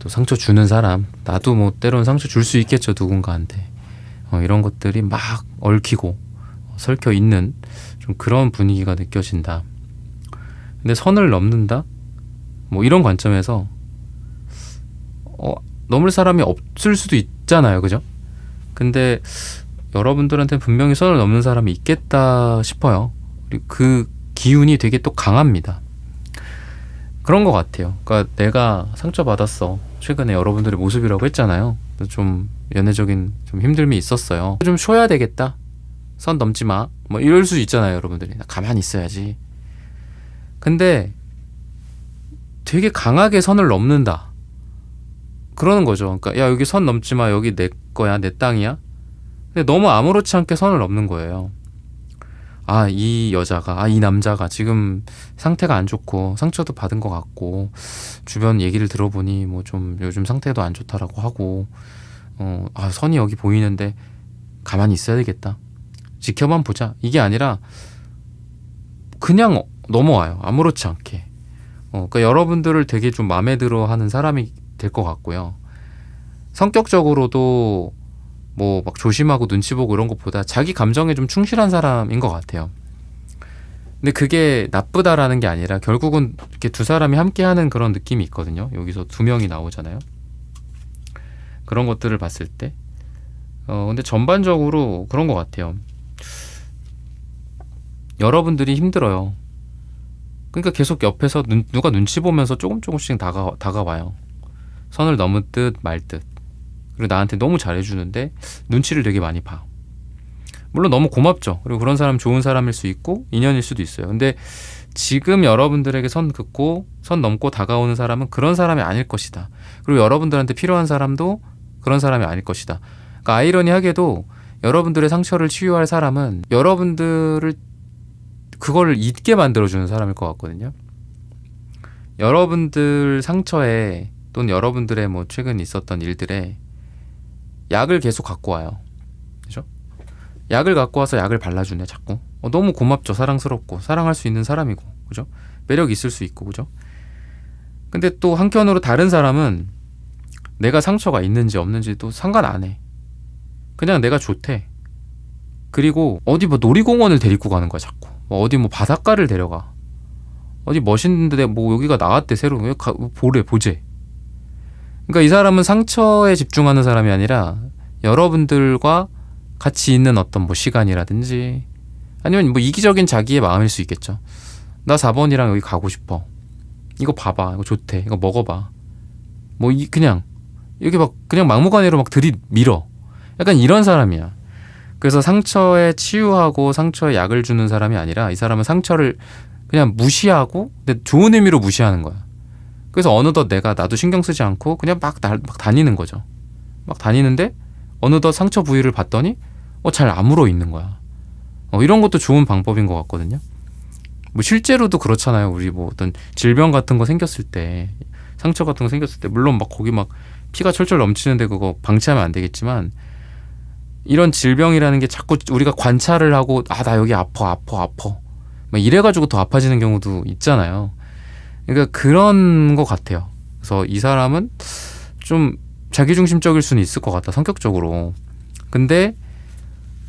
또 상처 주는 사람, 나도 뭐 때로는 상처 줄 수 있겠죠, 누군가한테. 이런 것들이 막 얽히고 설켜 있는 좀 그런 분위기가 느껴진다. 근데 선을 넘는다? 뭐 이런 관점에서 넘을 사람이 없을 수도 있잖아요, 그죠? 근데 여러분들한테 분명히 선을 넘는 사람이 있겠다 싶어요. 그리고 그 기운이 되게 또 강합니다. 그런 것 같아요. 그러니까 내가 상처받았어. 최근에 여러분들의 모습이라고 했잖아요. 좀 연애적인 좀 힘듦이 있었어요. 좀 쉬어야 되겠다. 선 넘지 마. 뭐 이럴 수 있잖아요, 여러분들이. 나 가만히 있어야지. 근데 되게 강하게 선을 넘는다. 그러는 거죠. 그러니까 야, 여기 선 넘지 마. 여기 내 거야. 내 땅이야. 근데 너무 아무렇지 않게 선을 넘는 거예요. 아, 이 여자가, 이 남자가 지금 상태가 안 좋고 상처도 받은 것 같고 주변 얘기를 들어보니 뭐 좀 요즘 상태도 안 좋다라고 하고 선이 여기 보이는데 가만히 있어야 되겠다. 지켜만 보자. 이게 아니라 그냥 넘어와요. 아무렇지 않게. 그러니까 여러분들을 되게 좀 마음에 들어 하는 사람이 될 것 같고요. 성격적으로도 뭐 막 조심하고 눈치 보고 이런 것보다 자기 감정에 좀 충실한 사람인 것 같아요. 근데 그게 나쁘다라는 게 아니라 결국은 이렇게 두 사람이 함께하는 그런 느낌이 있거든요. 여기서 두 명이 나오잖아요. 그런 것들을 봤을 때 근데 전반적으로 그런 것 같아요. 여러분들이 힘들어요. 그러니까 계속 옆에서 누가 눈치 보면서 조금씩 다가와요. 선을 넘을 듯 말 듯. 그리고 나한테 너무 잘해주는데 눈치를 되게 많이 봐. 물론 너무 고맙죠. 그리고 그런 사람 좋은 사람일 수 있고 인연일 수도 있어요. 근데 지금 여러분들에게 선 긋고 선 넘고 다가오는 사람은 그런 사람이 아닐 것이다. 그리고 여러분들한테 필요한 사람도 그런 사람이 아닐 것이다. 그러니까 아이러니하게도 여러분들의 상처를 치유할 사람은 여러분들을 그걸 잊게 만들어주는 사람일 것 같거든요. 여러분들 상처에 또는 여러분들의 뭐 최근 있었던 일들에 약을 계속 갖고 와요. 그죠? 약을 갖고 와서 약을 발라주네, 자꾸. 너무 고맙죠. 사랑스럽고 사랑할 수 있는 사람이고, 그죠? 매력 있을 수 있고, 그죠? 근데 또 한편으로 다른 사람은 내가 상처가 있는지 없는지도 상관 안 해. 그냥 내가 좋대. 그리고 어디 뭐 놀이공원을 데리고 가는 거야, 자꾸. 어디 뭐 바닷가를 데려가. 어디 멋있는데 뭐 여기가 나왔대, 새로. 보재. 그러니까 이 사람은 상처에 집중하는 사람이 아니라 여러분들과 같이 있는 어떤 뭐 시간이라든지 아니면 뭐 이기적인 자기의 마음일 수 있겠죠. 나 4번이랑 여기 가고 싶어. 이거 봐봐. 이거 좋대. 이거 먹어봐. 뭐 그냥 이렇게 막 그냥 막무가내로 막 들이밀어. 약간 이런 사람이야. 그래서 상처에 치유하고 상처에 약을 주는 사람이 아니라 이 사람은 상처를 그냥 무시하고 근데 좋은 의미로 무시하는 거야. 그래서 어느덧 나도 신경 쓰지 않고 그냥 막 다니는 거죠. 막 다니는데 어느덧 상처 부위를 봤더니 잘 아물어 있는 거야. 이런 것도 좋은 방법인 것 같거든요. 뭐 실제로도 그렇잖아요. 우리 뭐 어떤 질병 같은 거 생겼을 때, 상처 같은 거 생겼을 때 물론 막 거기 막 피가 철철 넘치는데 그거 방치하면 안 되겠지만 이런 질병이라는 게 자꾸 우리가 관찰을 하고 나 여기 아파 막 이래가지고 더 아파지는 경우도 있잖아요. 그러니까 그런 것 같아요. 그래서 이 사람은 좀 자기중심적일 수는 있을 것 같다, 성격적으로. 근데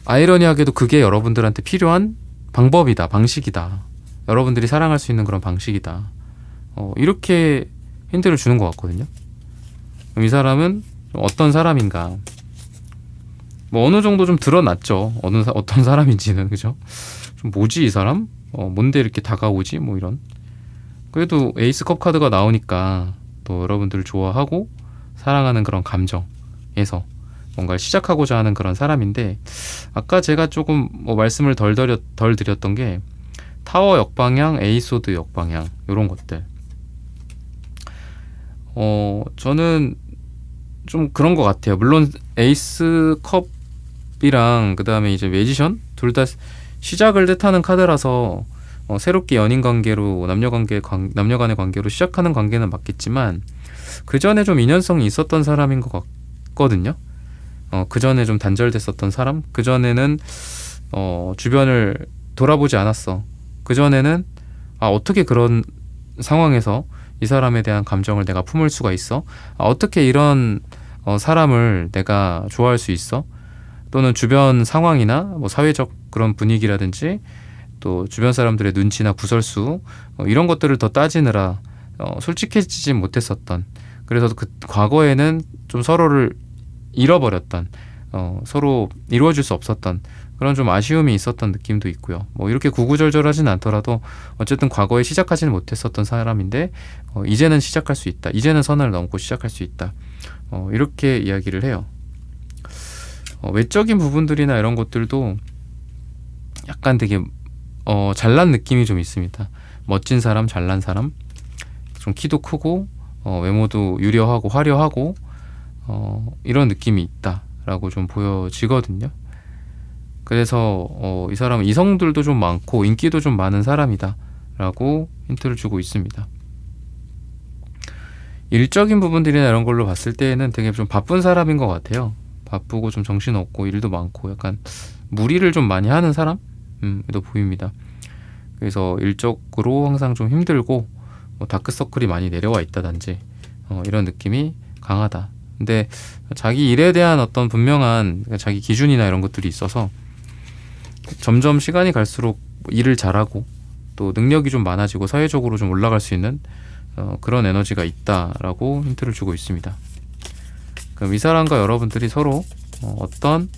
아이러니하게도 그게 여러분들한테 필요한 방법이다, 방식이다. 여러분들이 사랑할 수 있는 그런 방식이다. 이렇게 힌트를 주는 것 같거든요. 그럼 이 사람은 어떤 사람인가? 뭐 어느 정도 좀 드러났죠. 어떤 사람인지는, 그죠? 좀 뭐지 이 사람? 뭔데 이렇게 다가오지? 뭐 이런. 그래도 에이스 컵 카드가 나오니까 또 여러분들을 좋아하고 사랑하는 그런 감정에서 뭔가를 시작하고자 하는 그런 사람인데 아까 제가 조금 뭐 말씀을 덜 드렸던 게 타워 역방향, 에이소드 역방향 이런 것들. 저는 좀 그런 것 같아요. 물론 에이스 컵이랑 그 다음에 이제 매지션 둘 다 시작을 뜻하는 카드라서 새롭게 연인 관계로 남녀 간의 관계로 시작하는 관계는 맞겠지만 그 전에 좀 인연성이 있었던 사람인 것 같거든요. 그 전에 좀 단절됐었던 사람, 그 전에는 주변을 돌아보지 않았어. 그 전에는 어떻게 그런 상황에서 이 사람에 대한 감정을 내가 품을 수가 있어? 어떻게 이런 사람을 내가 좋아할 수 있어? 또는 주변 상황이나 뭐 사회적 그런 분위기라든지 또 주변 사람들의 눈치나 구설수 이런 것들을 더 따지느라 솔직해지지 못했었던, 그래서 그 과거에는 좀 서로를 잃어버렸던, 서로 이루어질 수 없었던 그런 좀 아쉬움이 있었던 느낌도 있고요. 뭐 이렇게 구구절절하진 않더라도 어쨌든 과거에 시작하지는 못했었던 사람인데 이제는 시작할 수 있다. 이제는 선을 넘고 시작할 수 있다. 이렇게 이야기를 해요. 외적인 부분들이나 이런 것들도 약간 되게 잘난 느낌이 좀 있습니다. 멋진 사람, 잘난 사람, 좀 키도 크고 외모도 유려하고 화려하고 이런 느낌이 있다라고 좀 보여지거든요. 그래서 이 사람은 이성들도 좀 많고 인기도 좀 많은 사람이다 라고 힌트를 주고 있습니다. 일적인 부분들이나 이런 걸로 봤을 때에는 되게 좀 바쁜 사람인 것 같아요. 바쁘고 좀 정신없고 일도 많고 약간 무리를 좀 많이 하는 사람도 보입니다. 그래서 일적으로 항상 좀 힘들고 뭐 다크서클이 많이 내려와 있다든지 이런 느낌이 강하다. 근데 자기 일에 대한 어떤 분명한 자기 기준이나 이런 것들이 있어서 점점 시간이 갈수록 일을 잘하고 또 능력이 좀 많아지고 사회적으로 좀 올라갈 수 있는 그런 에너지가 있다라고 힌트를 주고 있습니다. 그럼 이 사람과 여러분들이 서로 어떤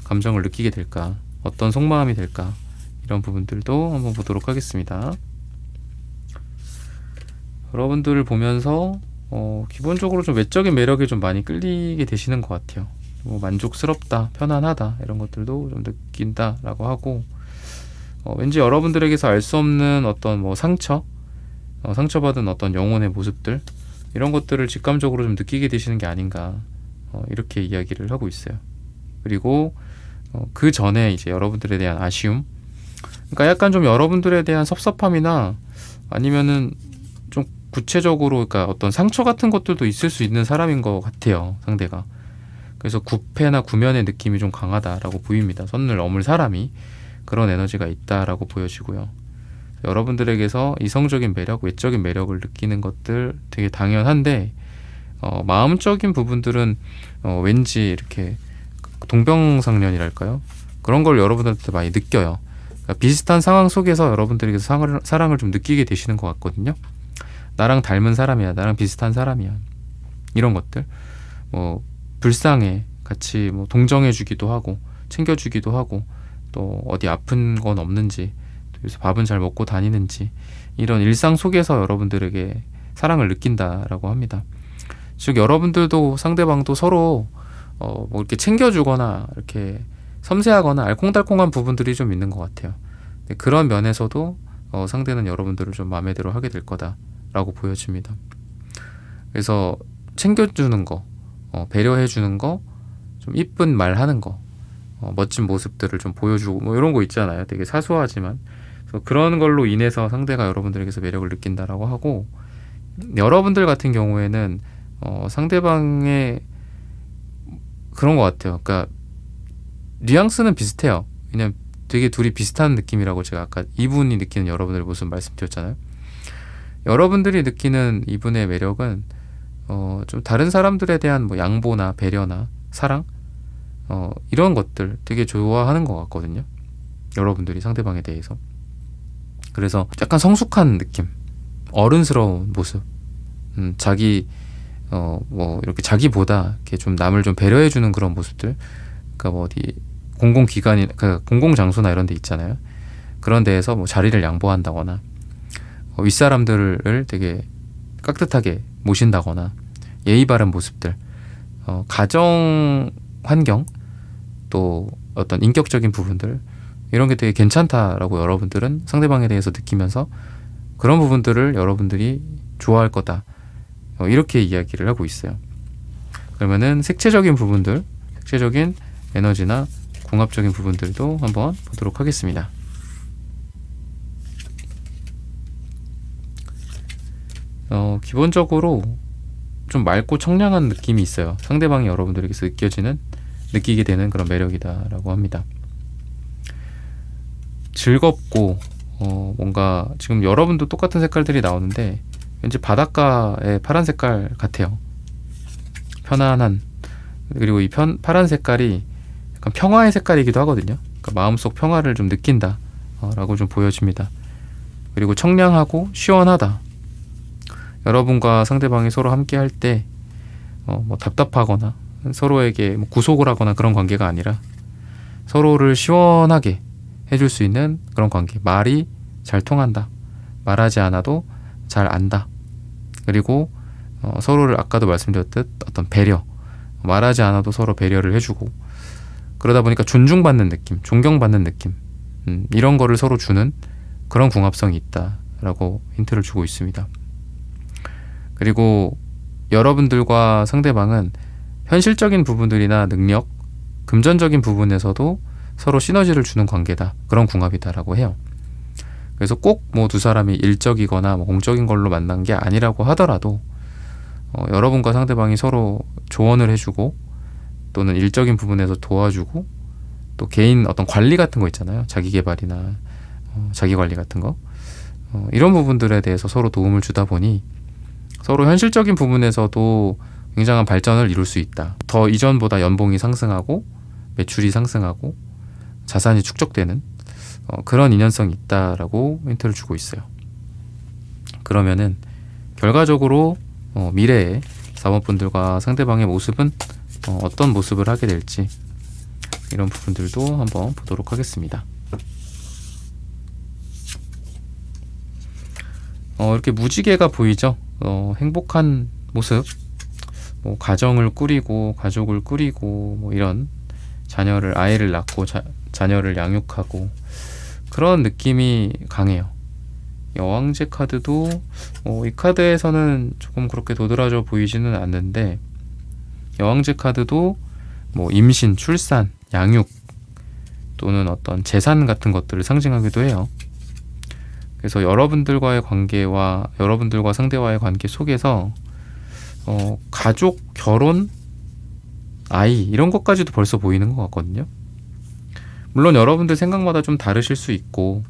감정을 느끼게 될까, 어떤 속마음이 될까, 이런 부분들도 한번 보도록 하겠습니다. 여러분들을 보면서 기본적으로 좀 외적인 매력에 좀 많이 끌리게 되시는 것 같아요. 뭐 만족스럽다, 편안하다 이런 것들도 좀 느낀다라고 하고 왠지 여러분들에게서 알 수 없는 어떤 뭐 상처받은 어떤 영혼의 모습들 이런 것들을 직감적으로 좀 느끼게 되시는 게 아닌가 이렇게 이야기를 하고 있어요. 그리고 그 전에 이제 여러분들에 대한 아쉬움, 그러니까 약간 좀 여러분들에 대한 섭섭함이나 아니면은 좀 구체적으로 그러니까 어떤 상처 같은 것들도 있을 수 있는 사람인 것 같아요, 상대가. 그래서 구패나 구면의 느낌이 좀 강하다라고 보입니다. 선을 넘을 사람이 그런 에너지가 있다라고 보여지고요. 여러분들에게서 이성적인 매력, 외적인 매력을 느끼는 것들 되게 당연한데 마음적인 부분들은 왠지 이렇게 동병상련이랄까요? 그런 걸 여러분들한테 많이 느껴요. 그러니까 비슷한 상황 속에서 여러분들에게서 사랑을 좀 느끼게 되시는 것 같거든요. 나랑 닮은 사람이야, 나랑 비슷한 사람이야, 이런 것들 뭐 불쌍해, 같이 뭐 동정해주기도 하고 챙겨주기도 하고 또 어디 아픈 건 없는지, 그래서 밥은 잘 먹고 다니는지 이런 일상 속에서 여러분들에게 사랑을 느낀다라고 합니다. 즉 여러분들도 상대방도 서로 뭐 이렇게 챙겨주거나 이렇게 섬세하거나 알콩달콩한 부분들이 좀 있는 것 같아요. 그런 면에서도 상대는 여러분들을 좀 마음에 들어 하게 될 거다라고 보여집니다. 그래서 챙겨주는 거, 배려해주는 거, 좀 이쁜 말하는 거, 멋진 모습들을 좀 보여주고 뭐 이런 거 있잖아요. 되게 사소하지만 그래서 그런 걸로 인해서 상대가 여러분들에게서 매력을 느낀다라고 하고, 여러분들 같은 경우에는 상대방의 그런 것 같아요. 그러니까 뉘앙스는 비슷해요. 왜냐면 되게 둘이 비슷한 느낌이라고 제가 아까 이분이 느끼는 여러분들의 모습 말씀드렸잖아요. 여러분들이 느끼는 이분의 매력은 좀 다른 사람들에 대한 뭐 양보나 배려나 사랑 이런 것들 되게 좋아하는 것 같거든요. 여러분들이 상대방에 대해서. 그래서 약간 성숙한 느낌, 어른스러운 모습, 자기 뭐 이렇게 자기보다 이렇게 좀 남을 좀 배려해주는 그런 모습들. 그러니까 뭐 어디 공공기관이, 그러니까 공공장소나 이런 데 있잖아요. 그런 데에서 뭐 자리를 양보한다거나 윗사람들을 되게 깍듯하게 모신다거나 예의 바른 모습들, 가정 환경, 또 어떤 인격적인 부분들 이런 게 되게 괜찮다라고 여러분들은 상대방에 대해서 느끼면서 그런 부분들을 여러분들이 좋아할 거다 이렇게 이야기를 하고 있어요. 그러면은 색채적인 부분들, 색채적인 에너지나 궁합적인 부분들도 한번 보도록 하겠습니다. 기본적으로 좀 맑고 청량한 느낌이 있어요. 상대방이 여러분들에게서 느끼게 되는 그런 매력이다라고 합니다. 즐겁고 뭔가 지금 여러분도 똑같은 색깔들이 나오는데 왠지 바닷가의 파란 색깔 같아요. 편안한. 그리고 이 파란 색깔이 약간 평화의 색깔이기도 하거든요. 그러니까 마음속 평화를 좀 느낀다 라고 좀 보여집니다. 그리고 청량하고 시원하다. 여러분과 상대방이 서로 함께 할 때 뭐 답답하거나 서로에게 뭐 구속을 하거나 그런 관계가 아니라 서로를 시원하게 해줄 수 있는 그런 관계. 말이 잘 통한다. 말하지 않아도 잘 안다. 그리고 서로를 아까도 말씀드렸듯 어떤 배려. 말하지 않아도 서로 배려를 해주고 그러다 보니까 존중받는 느낌, 존경받는 느낌 이런 거를 서로 주는 그런 궁합성이 있다라고 힌트를 주고 있습니다. 그리고 여러분들과 상대방은 현실적인 부분들이나 능력, 금전적인 부분에서도 서로 시너지를 주는 관계다. 그런 궁합이다라고 해요. 그래서 꼭 뭐 두 사람이 일적이거나 뭐 공적인 걸로 만난 게 아니라고 하더라도 여러분과 상대방이 서로 조언을 해주고 또는 일적인 부분에서 도와주고 또 개인 어떤 관리 같은 거 있잖아요. 자기 개발이나 자기 관리 같은 거 이런 부분들에 대해서 서로 도움을 주다 보니 서로 현실적인 부분에서도 굉장한 발전을 이룰 수 있다. 더 이전보다 연봉이 상승하고 매출이 상승하고 자산이 축적되는 그런 인연성이 있다라고 힌트를 주고 있어요. 그러면은 결과적으로 미래의 사원분들과 상대방의 모습은 어떤 모습을 하게 될지 이런 부분들도 한번 보도록 하겠습니다. 이렇게 무지개가 보이죠? 행복한 모습, 뭐 가정을 꾸리고 가족을 꾸리고 뭐 이런 아이를 낳고 자녀를 양육하고 그런 느낌이 강해요. 여왕제 카드도 이 카드에서는 조금 그렇게 도드라져 보이지는 않는데 여왕제 카드도 뭐 임신, 출산, 양육 또는 어떤 재산 같은 것들을 상징하기도 해요. 그래서 여러분들과의 관계와 여러분들과 상대와의 관계 속에서 가족, 결혼, 아이 이런 것까지도 벌써 보이는 것 같거든요. 물론 여러분들 생각마다 좀 다르실 수 있고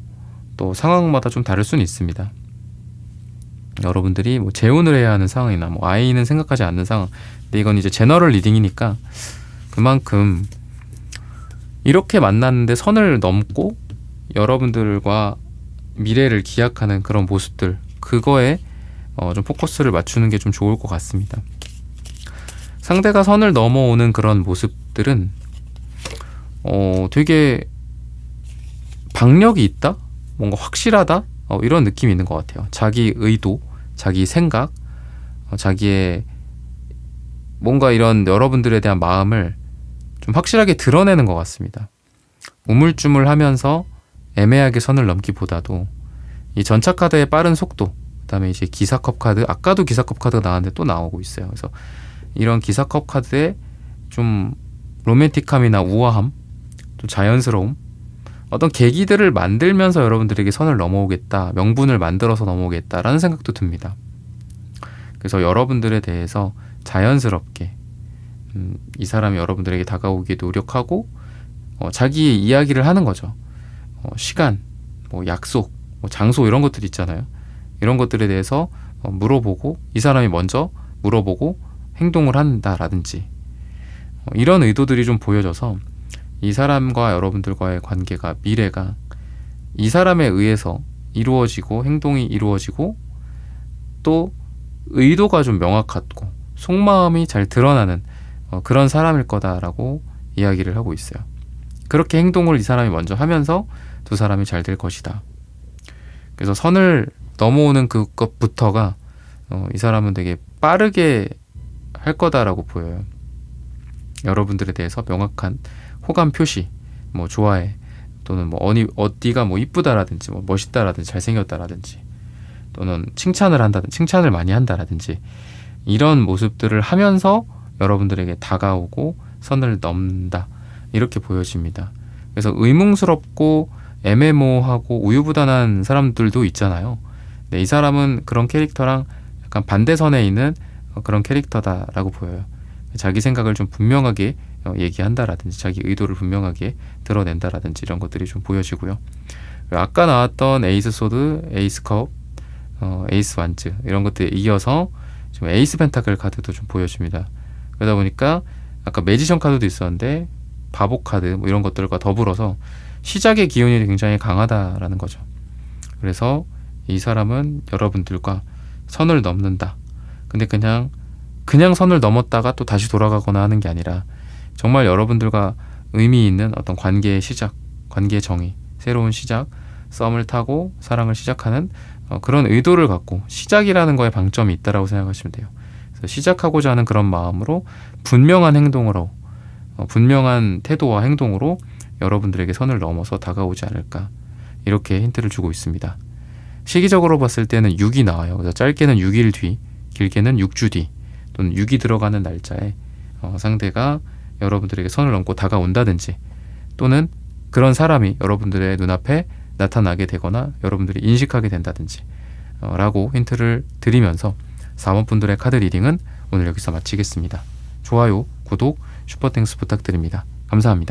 또 상황마다 좀 다를 수는 있습니다. 여러분들이 뭐 재혼을 해야 하는 상황이나 뭐 아이는 생각하지 않는 상황. 근데 이건 이제 제너럴 리딩이니까 그만큼 이렇게 만났는데 선을 넘고 여러분들과 미래를 기약하는 그런 모습들 그거에 좀 포커스를 맞추는 게 좀 좋을 것 같습니다. 상대가 선을 넘어오는 그런 모습들은 되게 박력이 있다? 뭔가 확실하다? 이런 느낌이 있는 것 같아요. 자기 의도, 자기 생각, 자기의 뭔가 이런 여러분들에 대한 마음을 좀 확실하게 드러내는 것 같습니다. 우물쭈물하면서 애매하게 선을 넘기보다도 이 전차 카드의 빠른 속도, 그 다음에 이제 기사컵 카드, 아까도 기사컵 카드가 나왔는데 또 나오고 있어요. 그래서 이런 기사컵 카드의 좀 로맨틱함이나 우아함, 좀 자연스러움, 어떤 계기들을 만들면서 여러분들에게 선을 넘어오겠다, 명분을 만들어서 넘어오겠다라는 생각도 듭니다. 그래서 여러분들에 대해서 자연스럽게 이 사람이 여러분들에게 다가오기에 노력하고 자기의 이야기를 하는 거죠. 시간, 뭐 약속, 뭐 장소 이런 것들 있잖아요. 이런 것들에 대해서 물어보고 이 사람이 먼저 물어보고 행동을 한다라든지 이런 의도들이 좀 보여져서 이 사람과 여러분들과의 관계가 미래가 이 사람에 의해서 이루어지고 행동이 이루어지고 또 의도가 좀 명확하고 속마음이 잘 드러나는 그런 사람일 거다라고 이야기를 하고 있어요. 그렇게 행동을 이 사람이 먼저 하면서 두 사람이 잘 될 것이다. 그래서 선을 넘어오는 그것부터가 이 사람은 되게 빠르게 할 거다라고 보여요. 여러분들에 대해서 명확한 호감 표시, 뭐 좋아해, 또는 뭐 어디가 뭐 이쁘다라든지 뭐 멋있다라든지 잘생겼다라든지 또는 칭찬을 한다든지 칭찬을 많이 한다라든지 이런 모습들을 하면서 여러분들에게 다가오고 선을 넘는다 이렇게 보여집니다. 그래서 의문스럽고 애매모호하고 우유부단한 사람들도 있잖아요. 네, 이 사람은 그런 캐릭터랑 약간 반대선에 있는 그런 캐릭터다라고 보여요. 자기 생각을 좀 분명하게 얘기한다라든지 자기 의도를 분명하게 드러낸다라든지 이런 것들이 좀 보여지고요. 아까 나왔던 에이스 소드, 에이스 컵, 에이스 완즈 이런 것들에 이어서 좀 에이스 펜타클 카드도 좀 보여줍니다. 그러다 보니까 아까 매지션 카드도 있었는데 바보 카드 뭐 이런 것들과 더불어서 시작의 기운이 굉장히 강하다라는 거죠. 그래서 이 사람은 여러분들과 선을 넘는다. 근데 그냥 선을 넘었다가 또 다시 돌아가거나 하는 게 아니라 정말 여러분들과 의미 있는 어떤 관계의 시작, 관계의 정의, 새로운 시작, 썸을 타고 사랑을 시작하는 그런 의도를 갖고 시작이라는 거에 방점이 있다라고 생각하시면 돼요. 그래서 시작하고자 하는 그런 마음으로 분명한 행동으로 분명한 태도와 행동으로 여러분들에게 선을 넘어서 다가오지 않을까 이렇게 힌트를 주고 있습니다. 시기적으로 봤을 때는 6이 나와요. 그래서 짧게는 6일 뒤, 길게는 6주 뒤 또는 6이 들어가는 날짜에 상대가 여러분들에게 선을 넘고 다가온다든지 또는 그런 사람이 여러분들의 눈앞에 나타나게 되거나 여러분들이 인식하게 된다든지 라고 힌트를 드리면서 4번 분들의 카드 리딩은 오늘 여기서 마치겠습니다. 좋아요, 구독, 슈퍼땡스 부탁드립니다. 감사합니다.